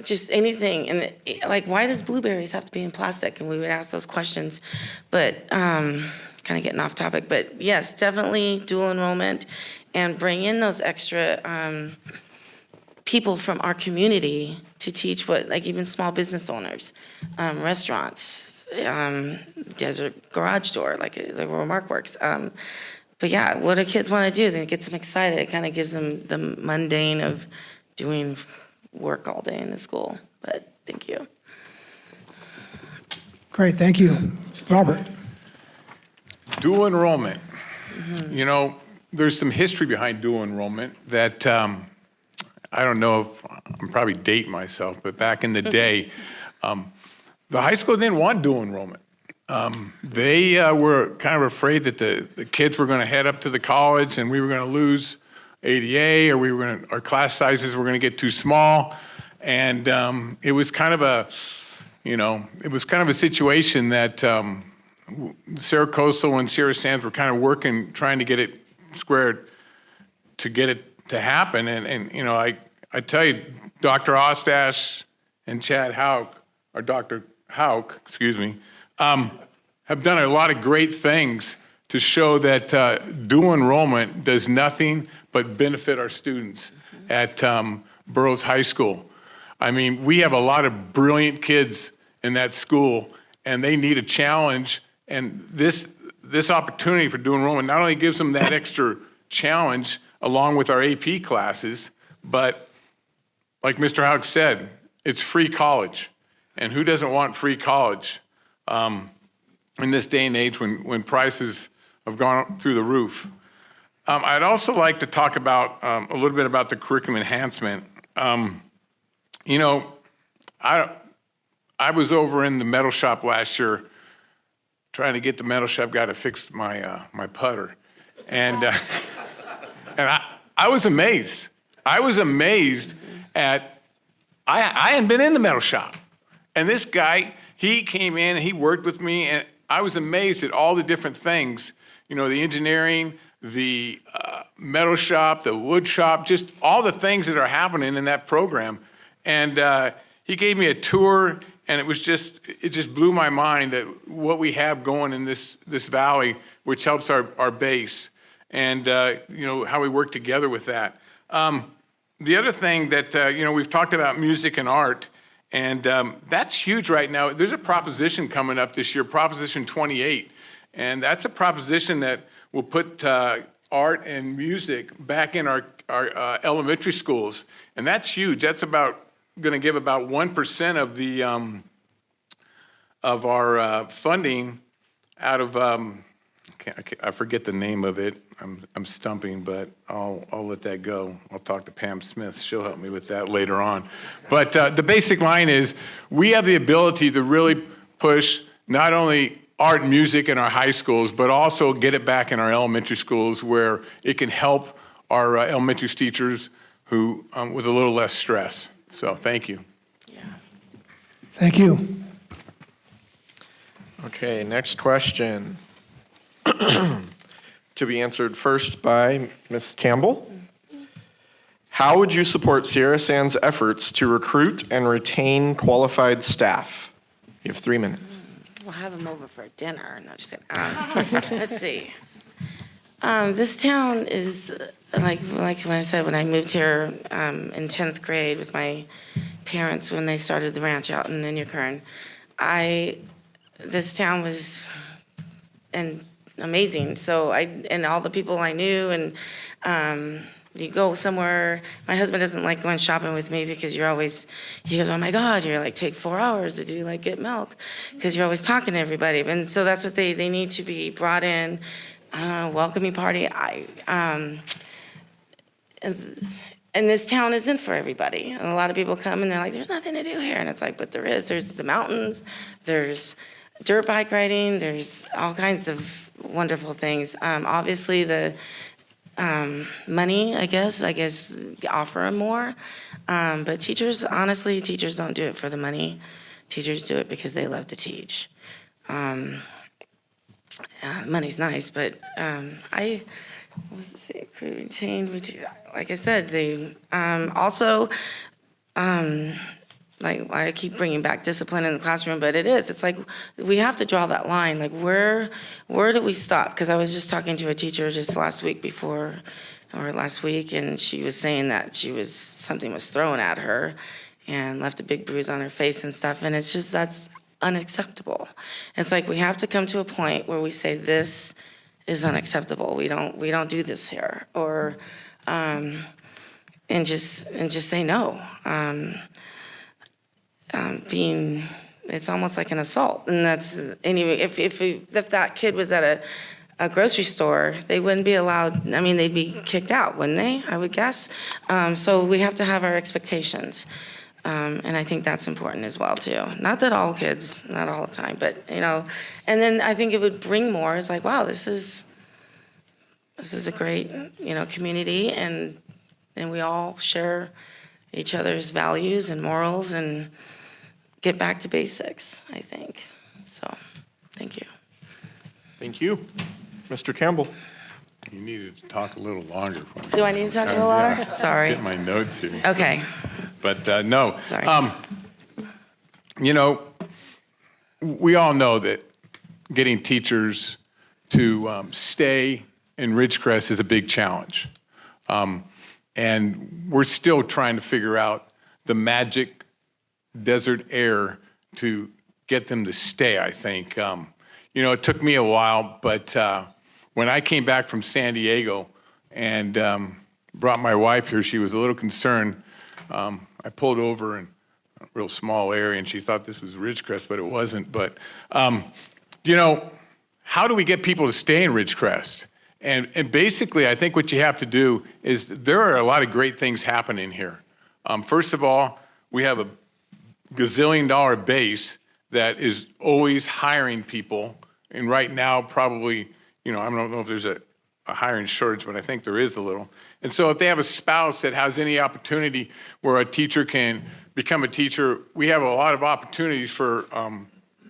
just anything. And like, why does blueberries have to be in plastic? And we would ask those questions, but kind of getting off topic. But yes, definitely dual enrollment, and bring in those extra people from our community to teach even small business owners, restaurants, Desert Garage Door, like where Mark works. But yeah, what do kids want to do? Then it gets them excited. It kind of gives them the mundane of doing work all day in the school. But thank you. Great, thank you. Robert? Dual enrollment. There's some history behind dual enrollment that I don't know if I'm probably dating myself, but back in the day, the high school didn't want dual enrollment. They were kind of afraid that the kids were going to head up to the college and we were going to lose ADA, or our class sizes were going to get too small. And it was kind of a situation that Sarah Coastal and Sierra Sands were kind of working, trying to get it squared to get it to happen. And I tell you, Dr. Ostash and Chad Hauk, or Dr. Hauk, excuse me, have done a lot of great things to show that dual enrollment does nothing but benefit our students at Burroughs High School. I mean, we have a lot of brilliant kids in that school, and they need a challenge. And this opportunity for dual enrollment not only gives them that extra challenge along with our AP classes, but like Mr. Hauk said, it's free college. And who doesn't want free college in this day and age when prices have gone through the roof? I'd also like to talk about a little bit about the curriculum enhancement. You know, I was over in the metal shop last year trying to get the metal shop guy to fix my my putter, and I was amazed. I was amazed at I hadn't been in the metal shop, and this guy, he came in and he worked with me, and I was amazed at all the different things. You know, the engineering, the metal shop, the wood shop, just all the things that are happening in that program. And he gave me a tour, and it just blew my mind that what we have going in this valley, which helps our base, and you know, how we work together with that. The other thing that, you know, we've talked about music and art, and that's huge right now. There's a proposition coming up this year, Proposition 28, and that's a proposition that will put art and music back in our elementary schools, and that's huge. That's going to give about 1% of the of our funding out of I forget the name of it. I'm stumping, but I'll let that go. I'll talk to Pam Smith. She'll help me with that later on. But the basic line is we have the ability to really push not only art and music in our high schools, but also get it back in our elementary schools where it can help our elementary teachers who with a little less stress. So thank you. Yeah. Thank you. Okay, next question. To be answered first by Ms. Campbell. How would you support Sierra Sands' efforts to recruit and retain qualified staff? You have 3 minutes. We'll have them over for dinner. No, just kidding. Let's see. This town is, like when I said, when I moved here in 10th grade with my parents when they started the ranch out in Inyakern, this town was amazing. So and all the people I knew, and you go somewhere. My husband doesn't like going shopping with me because he goes, oh my God, you're like, take 4 hours to do like get milk because you're always talking to everybody. And so that's what they need to be brought in, welcoming party. And this town isn't for everybody. And a lot of people come and they're like, there's nothing to do here. And it's like, but there is. There's the mountains, there's dirt bike riding, there's all kinds of wonderful things. Obviously the money, I guess offer them more. But teachers, honestly, teachers don't do it for the money. Teachers do it because they love to teach. Money's nice, but retain, like I said, they also, like I keep bringing back discipline in the classroom, but it's like we have to draw that line. Like where do we stop? Because I was just talking to a teacher just last week, and she was saying that something was thrown at her and left a big bruise on her face and stuff, and it's just, that's unacceptable. It's like we have to come to a point where we say this is unacceptable. We don't do this here, or and just say no. It's almost like an assault, and that's anyway. If that kid was at a grocery store, they wouldn't be allowed. I mean, they'd be kicked out, wouldn't they? I would guess. So we have to have our expectations, and I think that's important as well too. Not that all kids, not all the time, but you know. And then I think it would bring more. It's like, wow, this is a great community, and we all share each other's values and morals and get back to basics, I think. So, thank you. Thank you. Mr. Campbell. You needed to talk a little longer for me. Do I need to talk a little louder? Sorry. Get my notes here. Okay. But no. Sorry. You know, we all know that getting teachers to stay in Ridgecrest is a big challenge. And we're still trying to figure out the magic desert air to get them to stay, I think. You know, it took me a while, but when I came back from San Diego and brought my wife here, she was a little concerned. I pulled over in a real small area, and she thought this was Ridgecrest, but it wasn't. But, you know, how do we get people to stay in Ridgecrest? And basically, I think what you have to do is there are a lot of great things happening here. First of all, we have a gazillion-dollar base that is always hiring people. And right now, probably, you know, I don't know if there's a hiring shortage, but I think there is a little. And so if they have a spouse that has any opportunity where a teacher can become a teacher, we have a lot of opportunities for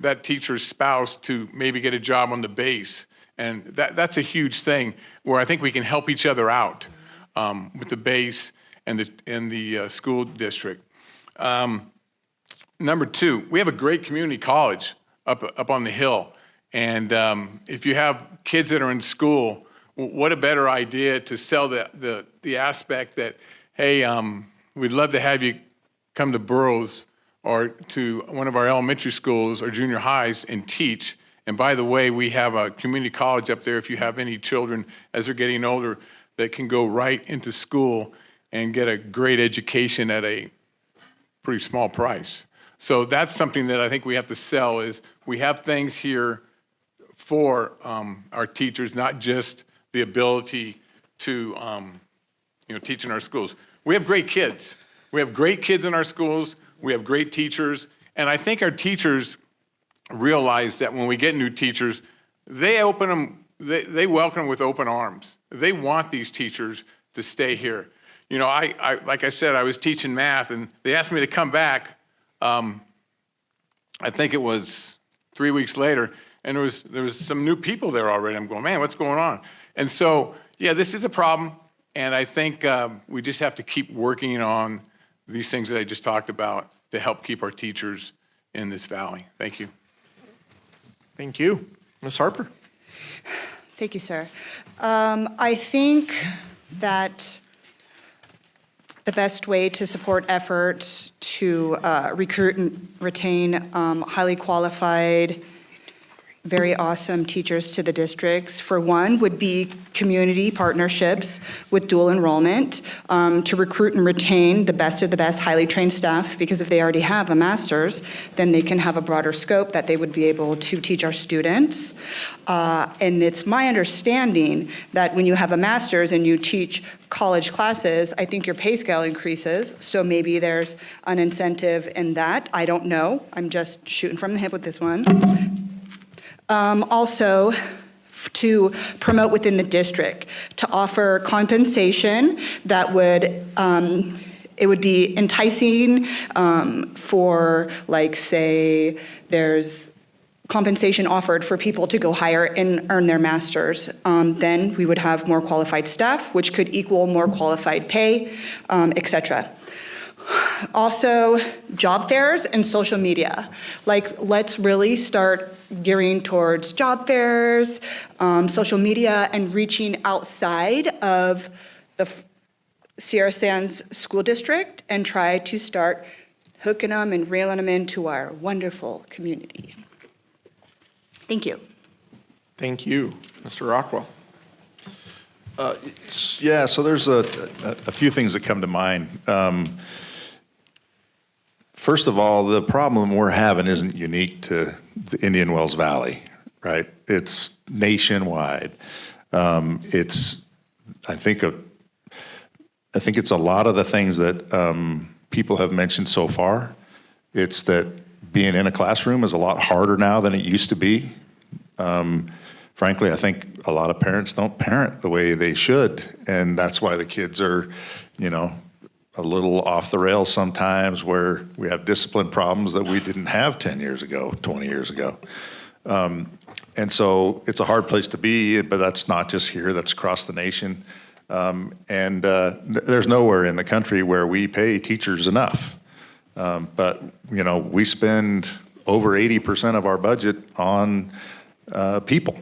that teacher's spouse to maybe get a job on the base. And that's a huge thing where I think we can help each other out with the base and the school district. Number two, we have a great community college up on the hill. And if you have kids that are in school, what a better idea to sell the aspect that, hey, we'd love to have you come to Burroughs or to one of our elementary schools or junior highs and teach. And by the way, we have a community college up there if you have any children as they're getting older that can go right into school and get a great education at a pretty small price. So that's something that I think we have to sell is we have things here for our teachers, not just the ability to teach in our schools. We have great kids. We have great kids in our schools. We have great teachers. And I think our teachers realize that when we get new teachers, they welcome them with open arms. They want these teachers to stay here. You know, I like I said, I was teaching math, and they asked me to come back. I think it was 3 weeks later, and there was some new people there already. I'm going, man, what's going on? And so, yeah, this is a problem, and I think we just have to keep working on these things that I just talked about to help keep our teachers in this valley. Thank you. Thank you. Ms. Harper. Thank you, sir. I think that the best way to support efforts to recruit and retain highly qualified, very awesome teachers to the districts, for one, would be community partnerships with dual enrollment to recruit and retain the best of the best highly trained staff, because if they already have a master's, then they can have a broader scope that they would be able to teach our students. And it's my understanding that when you have a master's and you teach college classes, I think your pay scale increases, so maybe there's an incentive in that. I don't know. I'm just shooting from the hip with this one. Also, to promote within the district, to offer compensation that would, it would be enticing for, like, say, there's compensation offered for people to go higher and earn their masters. Then we would have more qualified staff, which could equal more qualified pay, et cetera. Also, job fairs and social media. Like, let's really start gearing towards job fairs, social media, and reaching outside of the Sierra Sands School District and try to start hooking them and reeling them into our wonderful community. Thank you. Thank you. Mr. Rockwell. Yeah, so there's a few things that come to mind. First of all, the problem we're having isn't unique to the Indian Wells Valley, right? It's nationwide. I think it's a lot of the things that people have mentioned so far. It's that being in a classroom is a lot harder now than it used to be. Frankly, I think a lot of parents don't parent the way they should, and that's why the kids are, a little off the rails sometimes, where we have discipline problems that we didn't have 10 years ago, 20 years ago. And so it's a hard place to be, but that's not just here, that's across the nation. There's nowhere in the country where we pay teachers enough. But, we spend over 80% of our budget on people.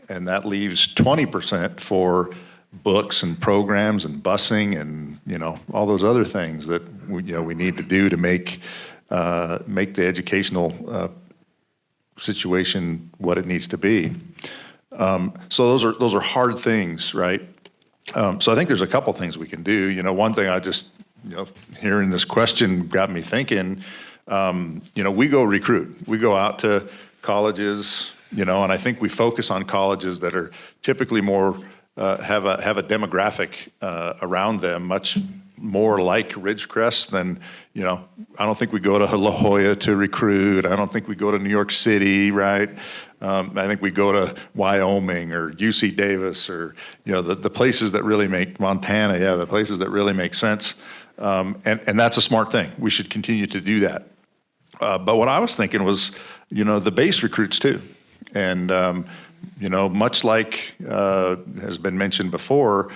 And that leaves 20% for books and programs and busing and, all those other things that we need to do to make the educational situation what it needs to be. So those are hard things, right? So I think there's a couple things we can do. One thing I just, hearing this question got me thinking, we go recruit. We go out to colleges, and I think we focus on colleges that are typically more, have a demographic around them much more like Ridgecrest than, I don't think we go to La Jolla to recruit. I don't think we go to New York City, right? I think we go to Wyoming or UC Davis or, the places that really make, Montana, the places that really make sense. And that's a smart thing. We should continue to do that. But what I was thinking was, the base recruits too. And, much like has been mentioned before,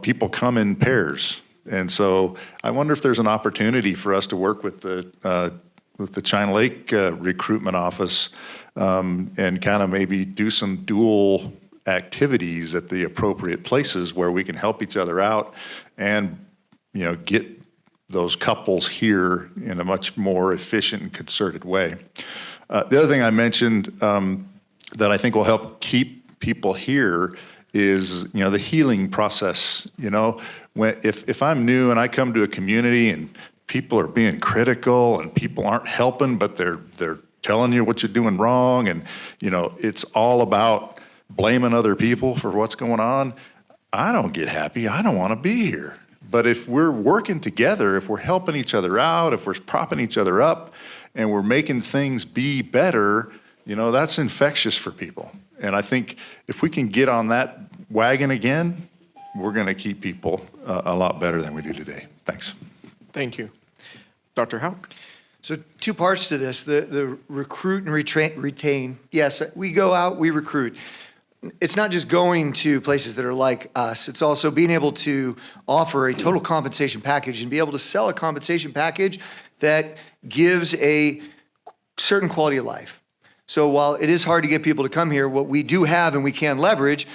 people come in pairs. And so I wonder if there's an opportunity for us to work with the China Lake recruitment office and kind of maybe do some dual activities at the appropriate places where we can help each other out and, get those couples here in a much more efficient and concerted way. The other thing I mentioned that I think will help keep people here is, the healing process. If I'm new and I come to a community and people are being critical and people aren't helping, but they're telling you what you're doing wrong, and it's all about blaming other people for what's going on, I don't get happy. I don't want to be here. But if we're working together, if we're helping each other out, if we're propping each other up, and we're making things be better, that's infectious for people. And I think if we can get on that wagon again, we're going to keep people a lot better than we do today. Thanks. Thank you. Dr. Houck? So 2 parts to this, the recruit and retain. Yes, we go out, we recruit. It's not just going to places that are like us. It's also being able to offer a total compensation package and be able to sell a compensation package that gives a certain quality of life. So while it is hard to get people to come here, what we do have and we can leverage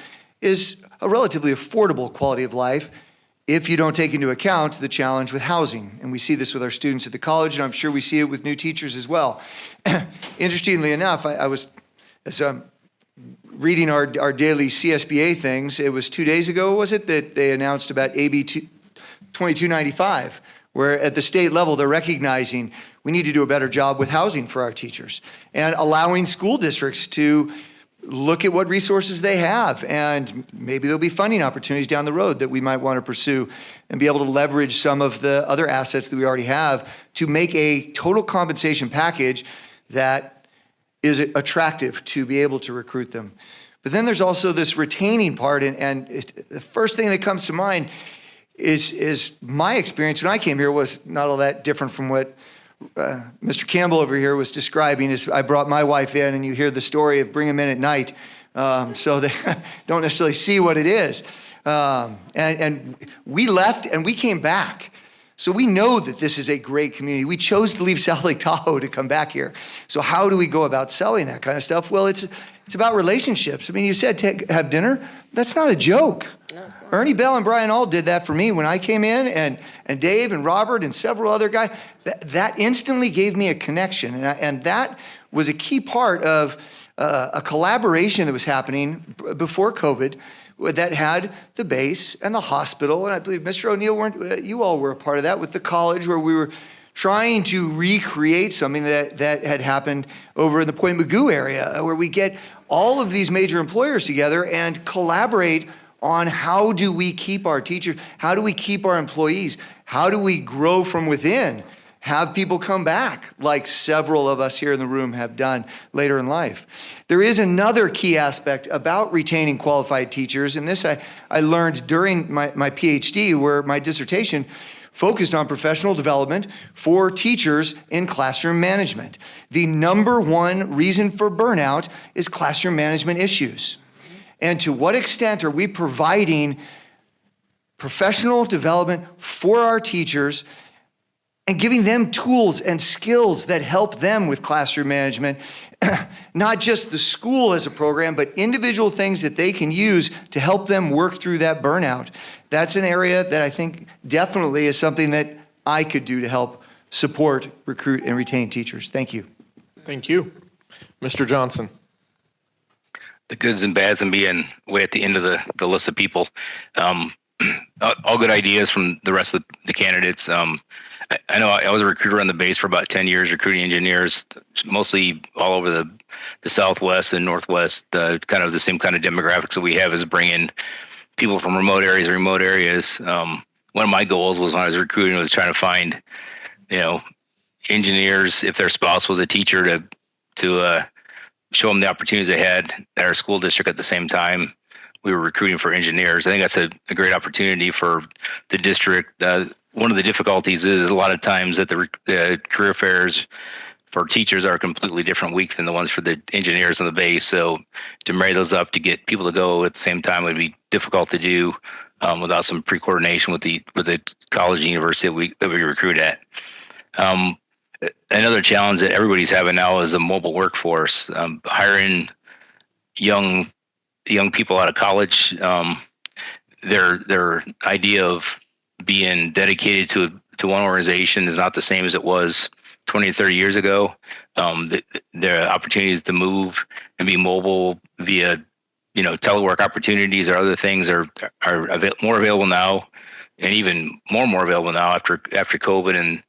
is a relatively affordable quality of life if you don't take into account the challenge with housing. And we see this with our students at the college, and I'm sure we see it with new teachers as well. Interestingly enough, I was, as I'm reading our daily CSBA things, it was 2 days ago, was it, that they announced about AB 2295, where at the state level, they're recognizing we need to do a better job with housing for our teachers and allowing school districts to look at what resources they have, and maybe there'll be funding opportunities down the road that we might want to pursue and be able to leverage some of the other assets that we already have to make a total compensation package that is attractive to be able to recruit them. But then there's also this retaining part, and the first thing that comes to mind is my experience when I came here was not all that different from what Mr. Campbell over here was describing. Is I brought my wife in, and you hear the story of bring them in at night, so they don't necessarily see what it is. And we left and we came back. So we know that this is a great community. We chose to leave South Lake Tahoe to come back here. So how do we go about selling that kind of stuff? Well, it's about relationships. I mean, you said have dinner. That's not a joke. No, Ernie Bell and Brian all did that for me when I came in, and Dave and Robert and several other guys. That instantly gave me a connection, and that was a key part of a collaboration that was happening before COVID that had the base and the hospital, and I believe Mr. O'Neill, you all were a part of that with the college, where we were trying to recreate something that had happened over in the Point Mugu area, where we get all of these major employers together and collaborate on how do we keep our teachers, how do we keep our employees, how do we grow from within, have people come back, like several of us here in the room have done later in life. There is another key aspect about retaining qualified teachers, and this I learned during my PhD, where my dissertation focused on professional development for teachers in classroom management. The number one reason for burnout is classroom management issues. And to what extent are we providing professional development for our teachers and giving them tools and skills that help them with classroom management, not just the school as a program, but individual things that they can use to help them work through that burnout. That's an area that I think definitely is something that I could do to help support, recruit, and retain teachers. Thank you. Thank you. Mr. Johnson. The goods and bads and being way at the end of the list of people. All good ideas from the rest of the candidates. I know I was a recruiter on the base for about 10 years, recruiting engineers, mostly all over the Southwest and Northwest, kind of the same kind of demographics that we have is bringing people from remote areas. One of my goals was when I was recruiting was trying to find, engineers, if their spouse was a teacher, to show them the opportunities they had at our school district at the same time we were recruiting for engineers. I think that's a great opportunity for the district. One of the difficulties is a lot of times that the career fairs for teachers are completely different weeks than the ones for the engineers on the base. So to marry those up to get people to go at the same time would be difficult to do without some pre-coordination with the college and university that we recruit at. Another challenge that everybody's having now is the mobile workforce. Hiring young people out of college, their idea of being dedicated to one organization is not the same as it was 20 or 30 years ago. The opportunities to move and be mobile via, telework opportunities or other things are more available now, and even more available now after COVID, and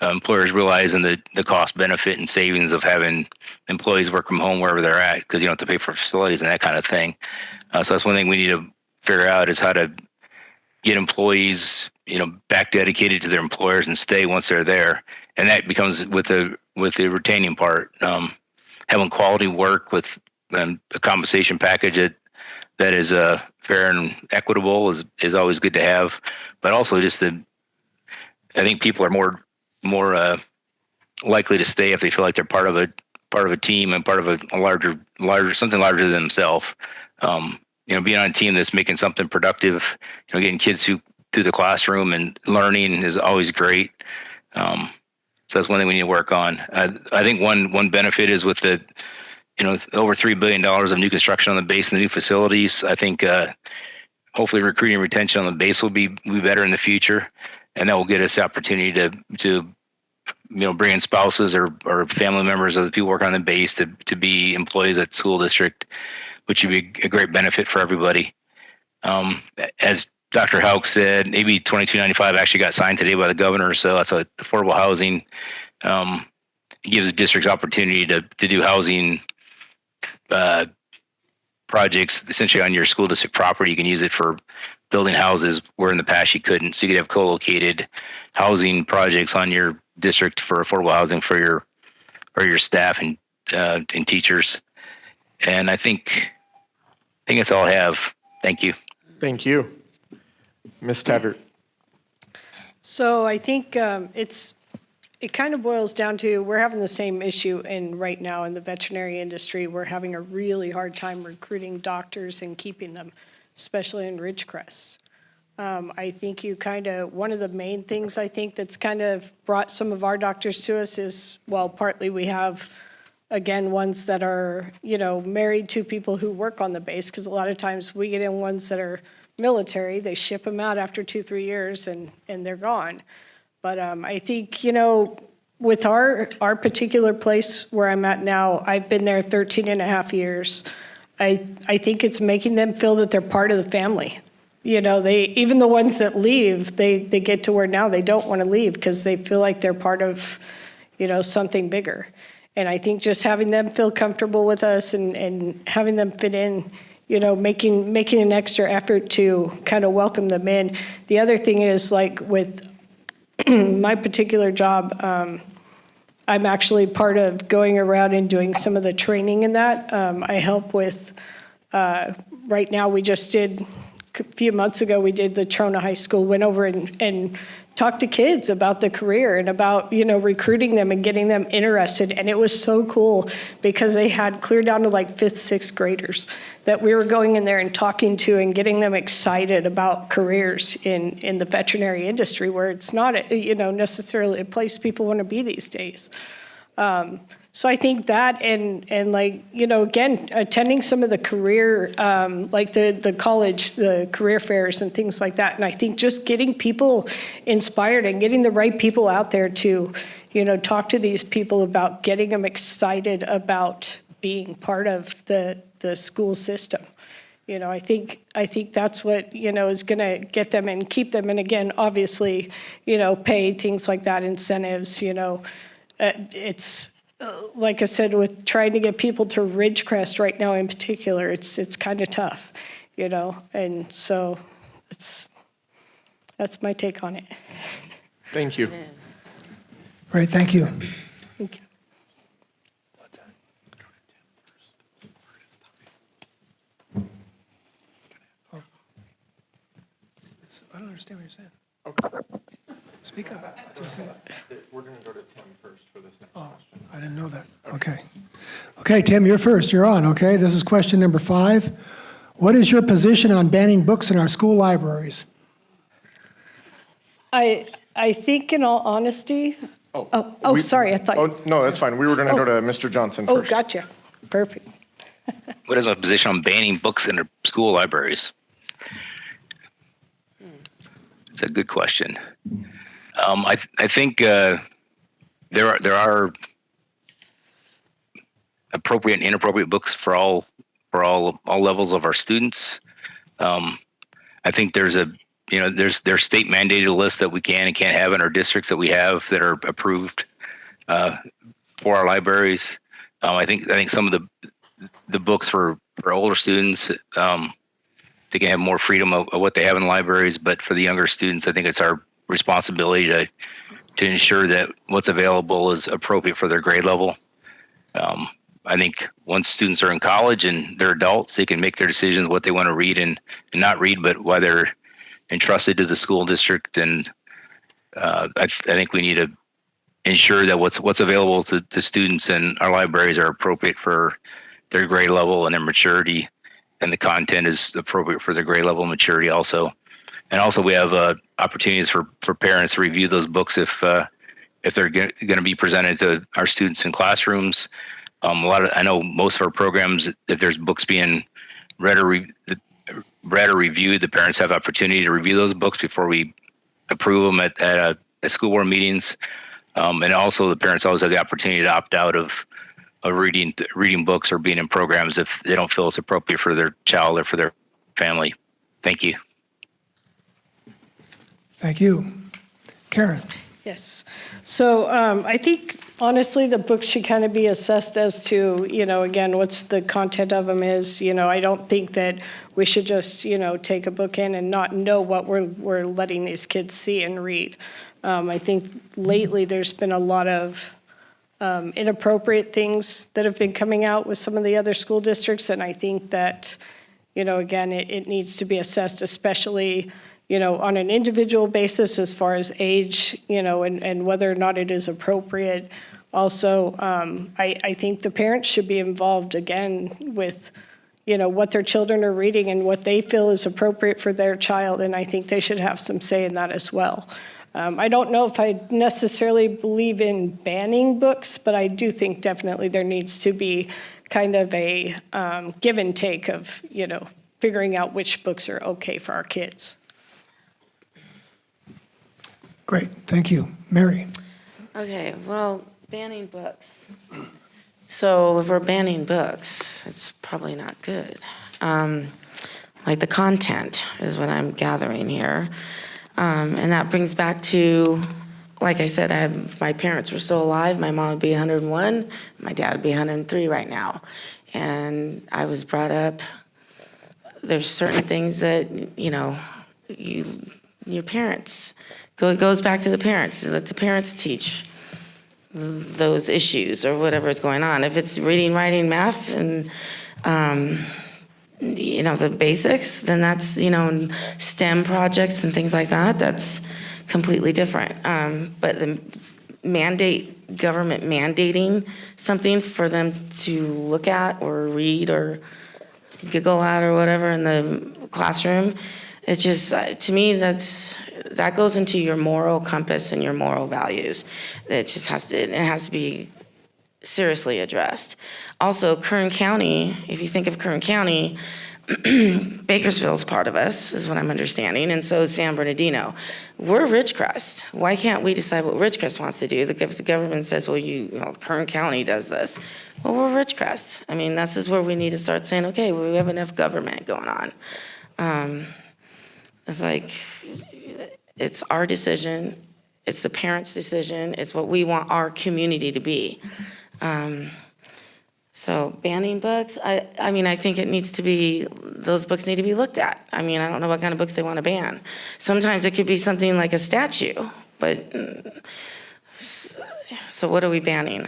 employers realizing the cost benefit and savings of having employees work from home wherever they're at, because you don't have to pay for facilities and that kind of thing. So that's one thing we need to figure out is how to get employees, back dedicated to their employers and stay once they're there. And that becomes with the retaining part, having quality work with a compensation package that is fair and equitable is always good to have. But also just I think people are more likely to stay if they feel like they're part of a team and part of a larger something larger than themselves. Being on a team that's making something productive, getting kids through the classroom and learning is always great. So that's one thing we need to work on. I think one benefit is with the, over $3 billion of new construction on the base and the new facilities. I think hopefully recruiting and retention on the base will be better in the future, and that will get us the opportunity to bring in spouses or family members of the people working on the base to be employees at the school district, which would be a great benefit for everybody. As Dr. Hauk said, AB 2295 actually got signed today by the governor, so that's affordable housing. It gives districts opportunity to do housing projects essentially on your school district property. You can use it for building houses where in the past you couldn't. So you could have co-located housing projects on your district for affordable housing for your staff and teachers. And I think that's all I have. Thank you. Thank you. Ms. Taggart. So I think it kind of boils down to we're having the same issue right now in the veterinary industry. We're having a really hard time recruiting doctors and keeping them, especially in Ridgecrest. I think one of the main things I think that's kind of brought some of our doctors to us is, well, partly we have, again, ones that are, married to people who work on the base, because a lot of times we get in ones that are military, they ship them out after 2-3 years and they're gone. But I think, with our particular place where I'm at now, I've been there 13 and a half years. I think it's making them feel that they're part of the family. Even the ones that leave, they get to where now they don't want to leave because they feel like they're part of, something bigger. And I think just having them feel comfortable with us and having them fit in, making an extra effort to kind of welcome them in. The other thing is, like with my particular job, I'm actually part of going around and doing some of the training in that. I help with, right now we just did, a few months ago, we did the Trona High School, went over and talk to kids about the career and about, recruiting them and getting them interested. And it was so cool because they had clear down to like 5th, 6th graders that we were going in there and talking to and getting them excited about careers in the veterinary industry, where it's not, necessarily a place people want to be these days. So I think that and again, attending some of the career, like the college, the career fairs and things like that. And I think just getting people inspired and getting the right people out there to, talk to these people about getting them excited about being part of the school system. I think that's what, is going to get them and keep them. And again, obviously, pay, things like that, incentives, it's, like I said, with trying to get people to Ridgecrest right now in particular, it's kind of tough, and so that's my take on it. Thank you. Great, thank you. Thank you. I don't understand what you're saying. Speak up. We're going to go to Tim first for this next question. I didn't know that. Okay. Okay, Tim, you're first. You're on, okay? This is question number 5. What is your position on banning books in our school libraries? I think, in all honesty. Sorry. I thought. Oh, no, that's fine. We were going to go to Mr. Johnson first. Oh, gotcha. Perfect. What is my position on banning books in the school libraries? It's a good question. I think there are appropriate and inappropriate books for all levels of our students. I think there's state mandated lists that we can and can't have in our districts that we have that are approved for our libraries. I think some of the books for older students, they can have more freedom of what they have in libraries, but for the younger students, I think it's our responsibility to ensure that what's available is appropriate for their grade level. I think once students are in college and they're adults, they can make their decisions what they want to read and not read, but why they're entrusted to the school district. And I think we need to ensure that what's available to the students in our libraries are appropriate for their grade level and their maturity, and the content is appropriate for their grade level and maturity also. And also we have opportunities for parents to review those books if they're going to be presented to our students in classrooms. I know most of our programs, if there's books being read or reviewed, the parents have opportunity to review those books before we approve them at school board meetings. And also the parents always have the opportunity to opt out of reading books or being in programs if they don't feel it's appropriate for their child or for their family. Thank you. Thank you. Karen? Yes. So I think, honestly, the books should kind of be assessed as to, again, what's the content of them is. I don't think that we should just, take a book in and not know what we're letting these kids see and read. I think lately there's been a lot of inappropriate things that have been coming out with some of the other school districts, and I think that, again, it needs to be assessed, especially on an individual basis as far as age, and whether or not it is appropriate. Also, I think the parents should be involved again with, what their children are reading and what they feel is appropriate for their child, and I think they should have some say in that as well. I don't know if I necessarily believe in banning books, but I do think definitely there needs to be kind of a give and take of, figuring out which books are okay for our kids. Great, thank you. Mary? Okay, well, banning books. So if we're banning books, it's probably not good. Like the content is what I'm gathering here. And that brings back to, like I said, if my parents were still alive, my mom would be 101, my dad would be 103 right now. And I was brought up, there's certain things that, your parents, it goes back to the parents, let the parents teach those issues or whatever is going on. If it's reading, writing, math, and the basics, then that's, STEM projects and things like that, that's completely different. But the government mandating something for them to look at or read or giggle at or whatever in the classroom, it just, to me, that goes into your moral compass and your moral values. It has to be seriously addressed. Also, Kern County, if you think of Kern County, Bakersfield's part of us, is what I'm understanding, and so is San Bernardino. We're Ridgecrest. Why can't we decide what Ridgecrest wants to do? The government says, well, Kern County does this. Well, we're Ridgecrest. I mean, this is where we need to start saying, okay, well, we have enough government going on. It's like, it's our decision. It's the parents' decision. It's what we want our community to be. So banning books, I mean, I think those books need to be looked at. I mean, I don't know what kind of books they want to ban. Sometimes it could be something like a statue, but, so what are we banning?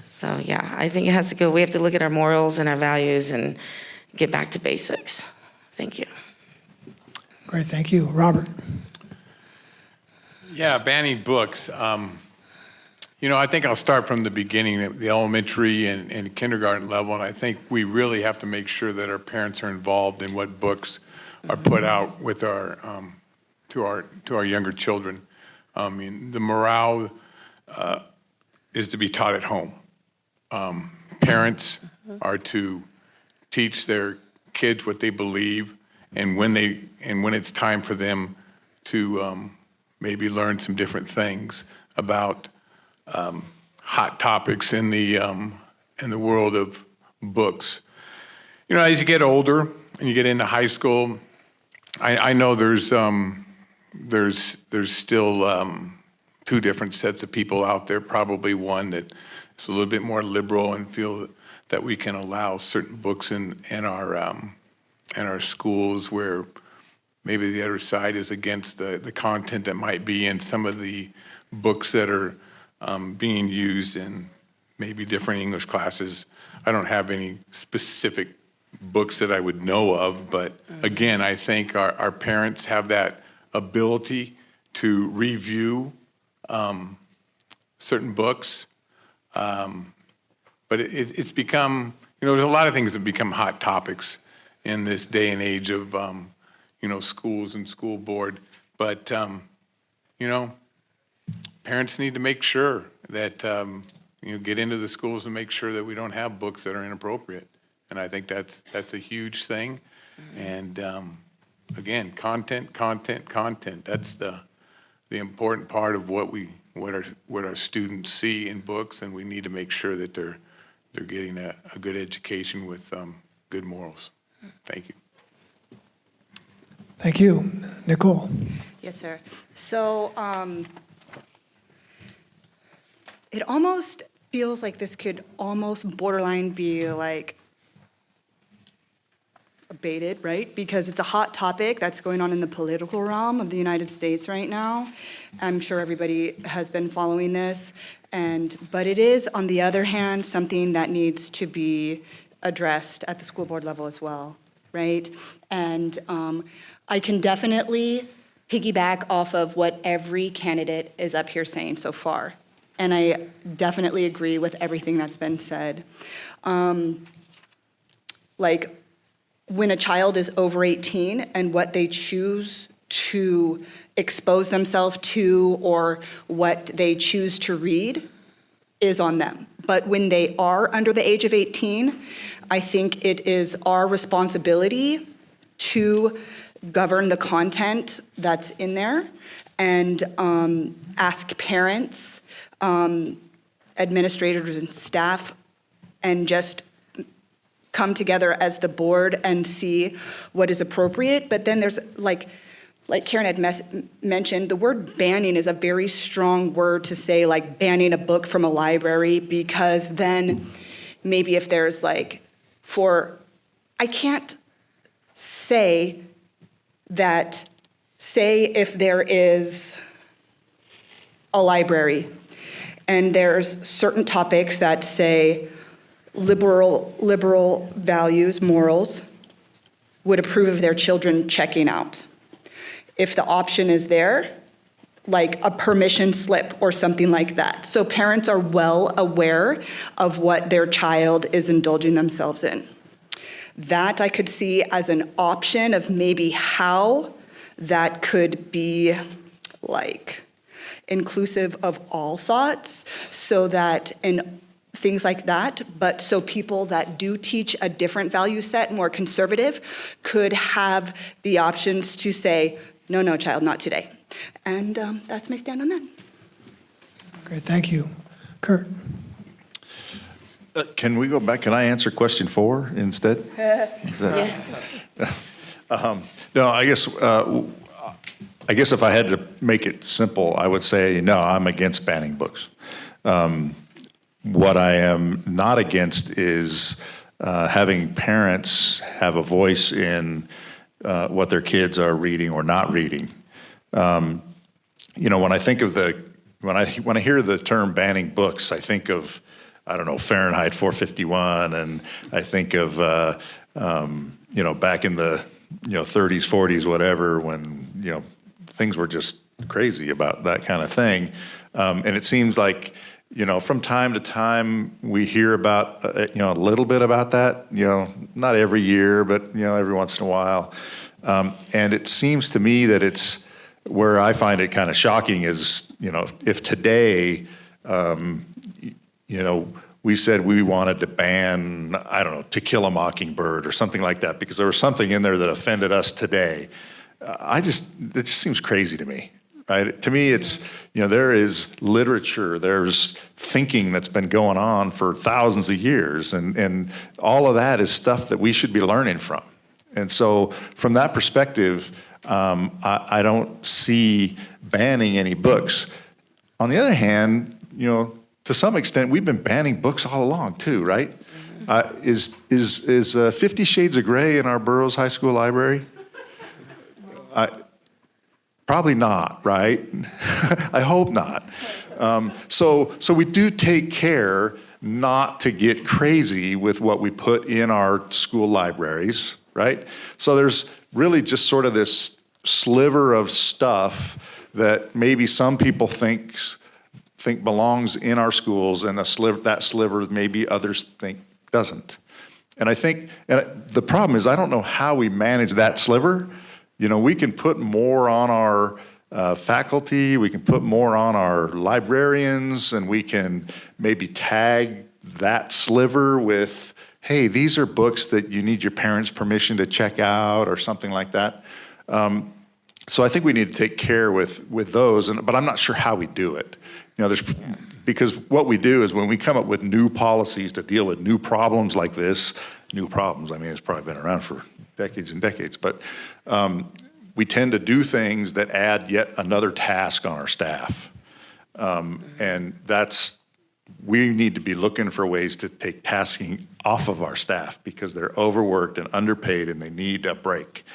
So yeah, I think it has to go, we have to look at our morals and our values and get back to basics. Thank you. Great, thank you. Robert? Yeah, banning books. I think I'll start from the beginning, at the elementary and kindergarten level, and I think we really have to make sure that our parents are involved in what books are put out with to our younger children. I mean, the morale is to be taught at home. Parents are to teach their kids what they believe, and when it's time for them to maybe learn some different things about hot topics in the world of books. As you get older and you get into high school, I know there's still two different sets of people out there. Probably one that is a little bit more liberal and feels that we can allow certain books in our schools, where maybe the other side is against the content that might be in some of the books that are being used in maybe different English classes. I don't have any specific books that I would know of, but again, I think our parents have that ability to review certain books. But it's become, there's a lot of things that become hot topics in this day and age of, schools and school board. But, parents need to make sure that, get into the schools and make sure that we don't have books that are inappropriate. And I think that's a huge thing. And again, content. That's the important part of what our students see in books, and we need to make sure that they're getting a good education with good morals. Thank you. Thank you. Nicole? Yes, sir. So it almost feels like this could almost borderline be like abated, right? Because it's a hot topic that's going on in the political realm of the United States right now. I'm sure everybody has been following this. But it is, on the other hand, something that needs to be addressed at the school board level as well, right? And I can definitely piggyback off of what every candidate is up here saying so far. And I definitely agree with everything that's been said. Like, when a child is over 18 and what they choose to expose themselves to or what they choose to read is on them. But when they are under the age of 18, I think it is our responsibility to govern the content that's in there and ask parents, administrators and staff, and just come together as the board and see what is appropriate. But then there's, like Karen had mentioned, the word banning is a very strong word to say, like banning a book from a library, because then maybe if there's I can't say that, say if there is a library and there's certain topics that say liberal values, morals, would approve of their children checking out. if the option is there, like a permission slip or something like that. So parents are well aware of what their child is indulging themselves in. That I could see as an option of maybe how that could be like inclusive of all thoughts, so that in things like that, but so people that do teach a different value set, more conservative, could have the options to say, no, child, not today. And that's my stand on that. Okay, thank you. Kurt? Can we go back? Can I answer question 4 instead? Is that- No, I guess if I had to make it simple, I would say, no, I'm against banning books. What I am not against is having parents have a voice in what their kids are reading or not reading. When I think of when I hear the term banning books, I think of, I don't know, Fahrenheit 451, and I think of back in the 30s, 40s, whatever, when things were just crazy about that kind of thing. And it seems like, from time to time we hear about, a little bit about that, not every year, but, every once in a while. And it seems to me that it's where I find it kind of shocking is, if today, we said we wanted to ban, I don't know, To Kill a Mockingbird or something like that, because there was something in there that offended us today. It just seems crazy to me, right? To me, it's, there is literature, there's thinking that's been going on for thousands of years, and all of that is stuff that we should be learning from. And so from that perspective, I don't see banning any books. On the other hand, to some extent, we've been banning books all along too, right? Is 50 Shades of Grey in our Burroughs High School library? Probably not, right? I hope not. So we do take care not to get crazy with what we put in our school libraries, right? So there's really just sort of this sliver of stuff that maybe some people think belongs in our schools, and that sliver maybe others think doesn't. And I think, the problem is I don't know how we manage that sliver. We can put more on our faculty, we can put more on our librarians, and we can maybe tag that sliver with, hey, these are books that you need your parents' permission to check out or something like that. So I think we need to take care with those, but I'm not sure how we do it. Because what we do is when we come up with new policies to deal with new problems like this, new problems, I mean, it's probably been around for decades and decades, but we tend to do things that add yet another task on our staff. And we need to be looking for ways to take tasking off of our staff because they're overworked and underpaid and they need a break.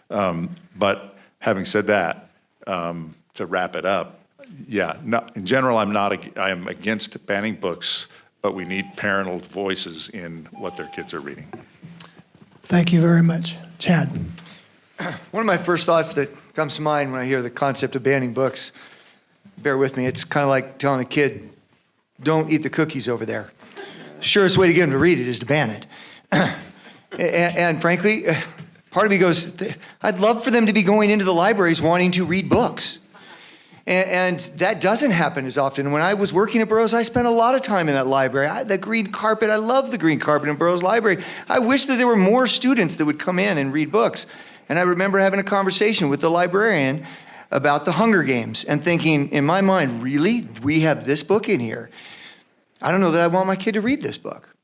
But having said that, to wrap it up, in general, I am against banning books, but we need parental voices in what their kids are reading. Thank you very much. Chad? One of my first thoughts that comes to mind when I hear the concept of banning books, bear with me, it's kind of like telling a kid, don't eat the cookies over there. The surest way to get them to read it is to ban it. and frankly, part of me goes, I'd love for them to be going into the libraries wanting to read books. And that doesn't happen as often. When I was working at Burroughs, I spent a lot of time in that library. The green carpet, I love the green carpet in Burroughs Library. I wish that there were more students that would come in and read books. And I remember having a conversation with the librarian about the Hunger Games and thinking, in my mind, really? We have this book in here? I don't know that I want my kid to read this book.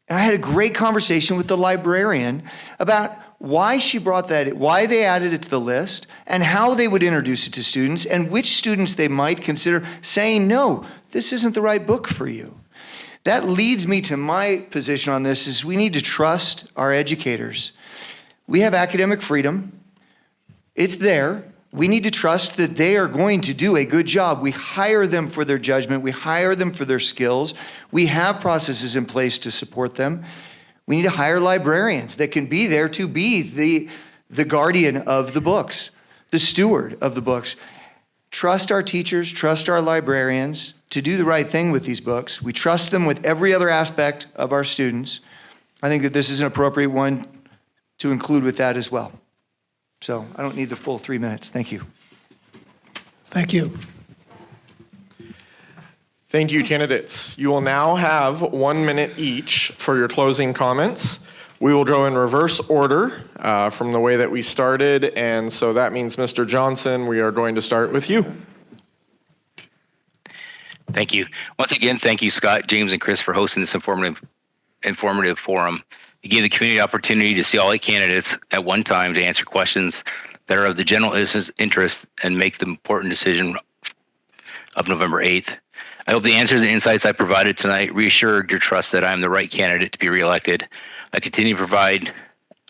And I had a great conversation with the librarian about why she brought that, why they added it to the list, and how they would introduce it to students, and which students they might consider saying, no, this isn't the right book for you. That leads me to my position on this is we need to trust our educators. We have academic freedom. It's there. We need to trust that they are going to do a good job. We hire them for their judgment. We hire them for their skills. We have processes in place to support them. We need to hire librarians that can be there to be the guardian of the books. the steward of the books. Trust our teachers, trust our librarians to do the right thing with these books. We trust them with every other aspect of our students. I think that this is an appropriate one to include with that as well. So I don't need the full 3 minutes. Thank you. Thank you. Thank you, candidates. You will now have 1 minute each for your closing comments. We will go in reverse order from the way that we started, and so that means, Mr. Johnson, we are going to start with you. Thank you. Once again, thank you, Scott, James, and Chris, for hosting this informative forum. You gave the community opportunity to see all 8 candidates at one time to answer questions that are of the general interest and make the important decision of November 8th. I hope the answers and insights I provided tonight reassured your trust that I am the right candidate to be reelected. I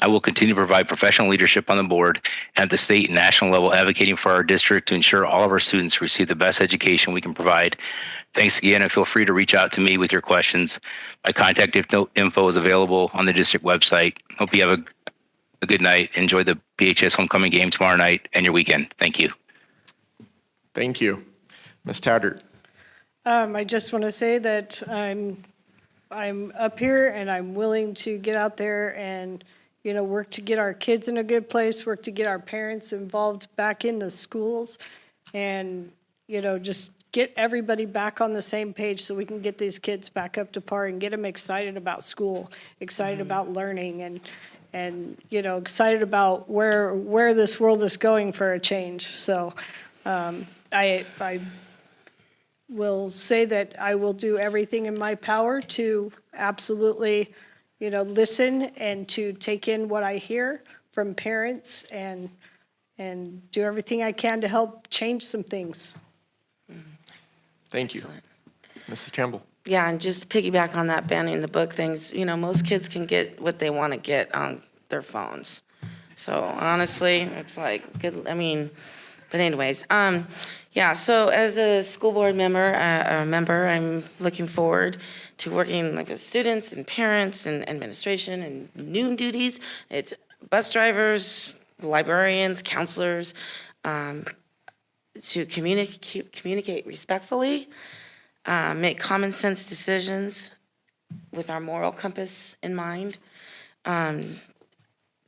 will continue to provide professional leadership on the board and at the state and national level, advocating for our district to ensure all of our students receive the best education we can provide. Thanks again, and feel free to reach out to me with your questions. My contact info is available on the district website. Hope you have a good night. Enjoy the BHS homecoming game tomorrow night and your weekend. Thank you. Thank you. Ms. Taggart. I just want to say that I'm up here and I'm willing to get out there and, work to get our kids in a good place, work to get our parents involved back in the schools, and, just get everybody back on the same page so we can get these kids back up to par and get them excited about school, excited about learning, and excited about where this world is going for a change. So I will say that I will do everything in my power to absolutely, listen and to take in what I hear from parents and do everything I can to help change some things. Thank you. Excellent. Mrs. Campbell. Yeah, and just to piggyback on that banning the book things, most kids can get what they want to get on their phones. So honestly, it's like good. But anyways, yeah. So as a school board member, I'm looking forward to working with students and parents and administration and noon duties. It's bus drivers, librarians, counselors, to communicate respectfully, make common sense decisions with our moral compass in mind,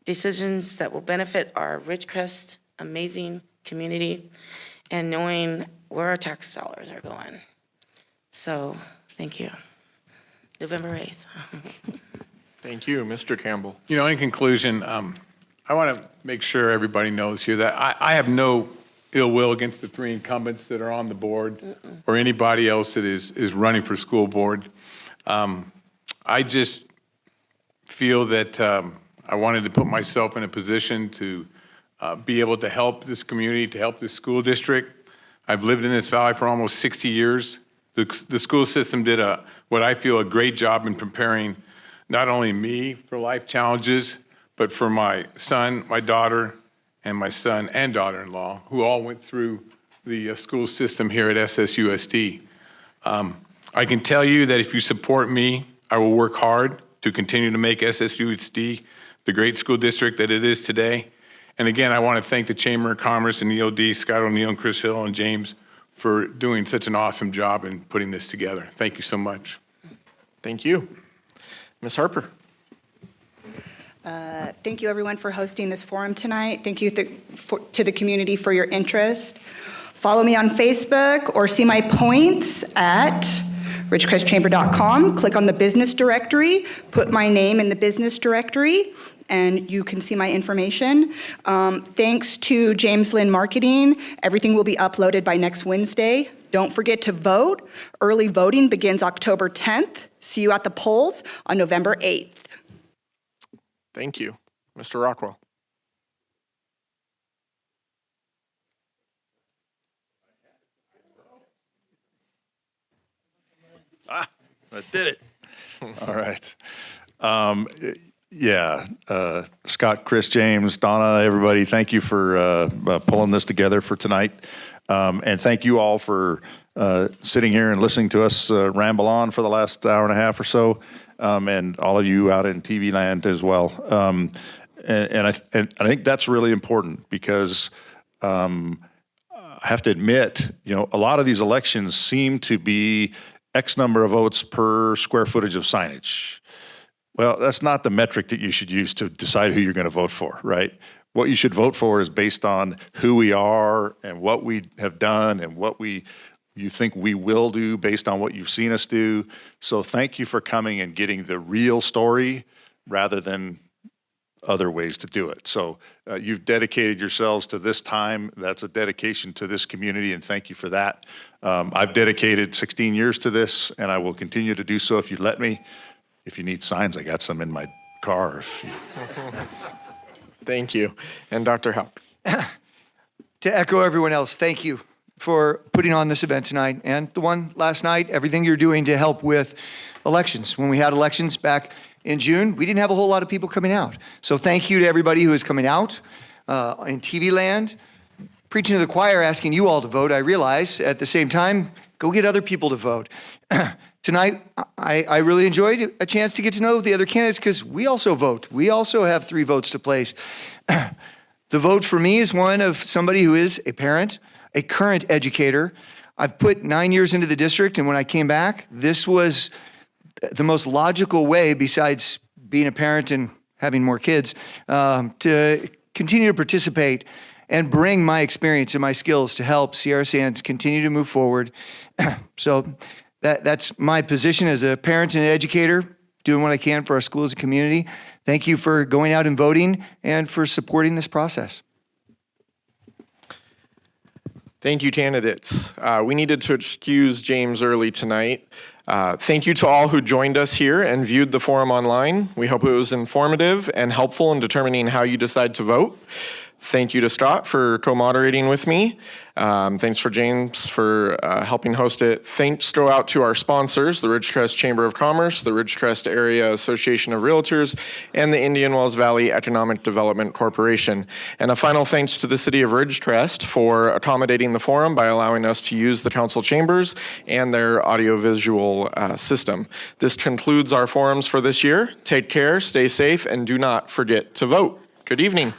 decisions that will benefit our Ridgecrest amazing community, and knowing where our tax dollars are going. So, thank you. November 8th. Thank you, Mr. Campbell. In conclusion, I want to make sure everybody knows here that I have no ill will against the 3 incumbents that are on the board or anybody else that is running for school board. I just feel that I wanted to put myself in a position to be able to help this community, to help this school district. I've lived in this valley for almost 60 years. The school system did what I feel a great job in preparing not only me for life challenges, but for my son, my daughter, and my son and daughter-in-law, who all went through the school system here at SSUSD. I can tell you that if you support me, I will work hard to continue to make SSUSD the great school district that it is today. And again, I want to thank the Chamber of Commerce and EOD, Scott O'Neill, and Chris Hill, and James for doing such an awesome job in putting this together. Thank you so much. Thank you. Ms. Harper. Thank you, everyone, for hosting this forum tonight. Thank you to the community for your interest. Follow me on Facebook or see my points at ridgecrestchamber.com. Click on the business directory, put my name in the business directory, and you can see my information. Thanks to James Lynn Marketing, everything will be uploaded by next Wednesday. Don't forget to vote. Early voting begins October 10th. See you at the polls on November 8th. Thank you. Mr. Rockwell. I did it. All right. Scott, Chris, James, Donna, everybody, thank you for pulling this together for tonight. And thank you all for sitting here and listening to us ramble on for the last hour and a half or so, and all of you out in TV land as well. And I think that's really important because I have to admit, a lot of these elections seem to be X number of votes per square footage of signage. Well, that's not the metric that you should use to decide who you're going to vote for, right? What you should vote for is based on who we are and what we have done and what you think we will do based on what you've seen us do. So thank you for coming and getting the real story rather than other ways to do it. So you've dedicated yourselves to this time. That's a dedication to this community, and thank you for that. I've dedicated 16 years to this, and I will continue to do so if you let me. If you need signs, I got some in my car. Thank you. And Dr. Hauck. To echo everyone else, thank you for putting on this event tonight and the one last night, everything you're doing to help with elections. When we had elections back in June, we didn't have a whole lot of people coming out. So thank you to everybody who is coming out in TV land, preaching to the choir, asking you all to vote. I realize at the same time, go get other people to vote. Tonight, I really enjoyed a chance to get to know the other candidates because we also vote. We also have 3 votes to place. The vote for me is one of somebody who is a parent, a current educator. I've put 9 years into the district, and when I came back, this was the most logical way, besides being a parent and having more kids, to continue to participate and bring my experience and my skills to help Sierra Sands continue to move forward. So that's my position as a parent and an educator, doing what I can for our schools and community. Thank you for going out and voting and for supporting this process. Thank you, candidates. We needed to excuse James early tonight. Thank you to all who joined us here and viewed the forum online. We hope it was informative and helpful in determining how you decide to vote. Thank you to Scott for co-moderating with me. Thanks for James for helping host it. Thanks go out to our sponsors, the Ridgecrest Chamber of Commerce, the Ridgecrest Area Association of Realtors, and the Indian Wells Valley Economic Development Corporation. And a final thanks to the City of Ridgecrest for accommodating the forum by allowing us to use the council chambers and their audiovisual system. This concludes our forums for this year. Take care, stay safe, and do not forget to vote. Good evening.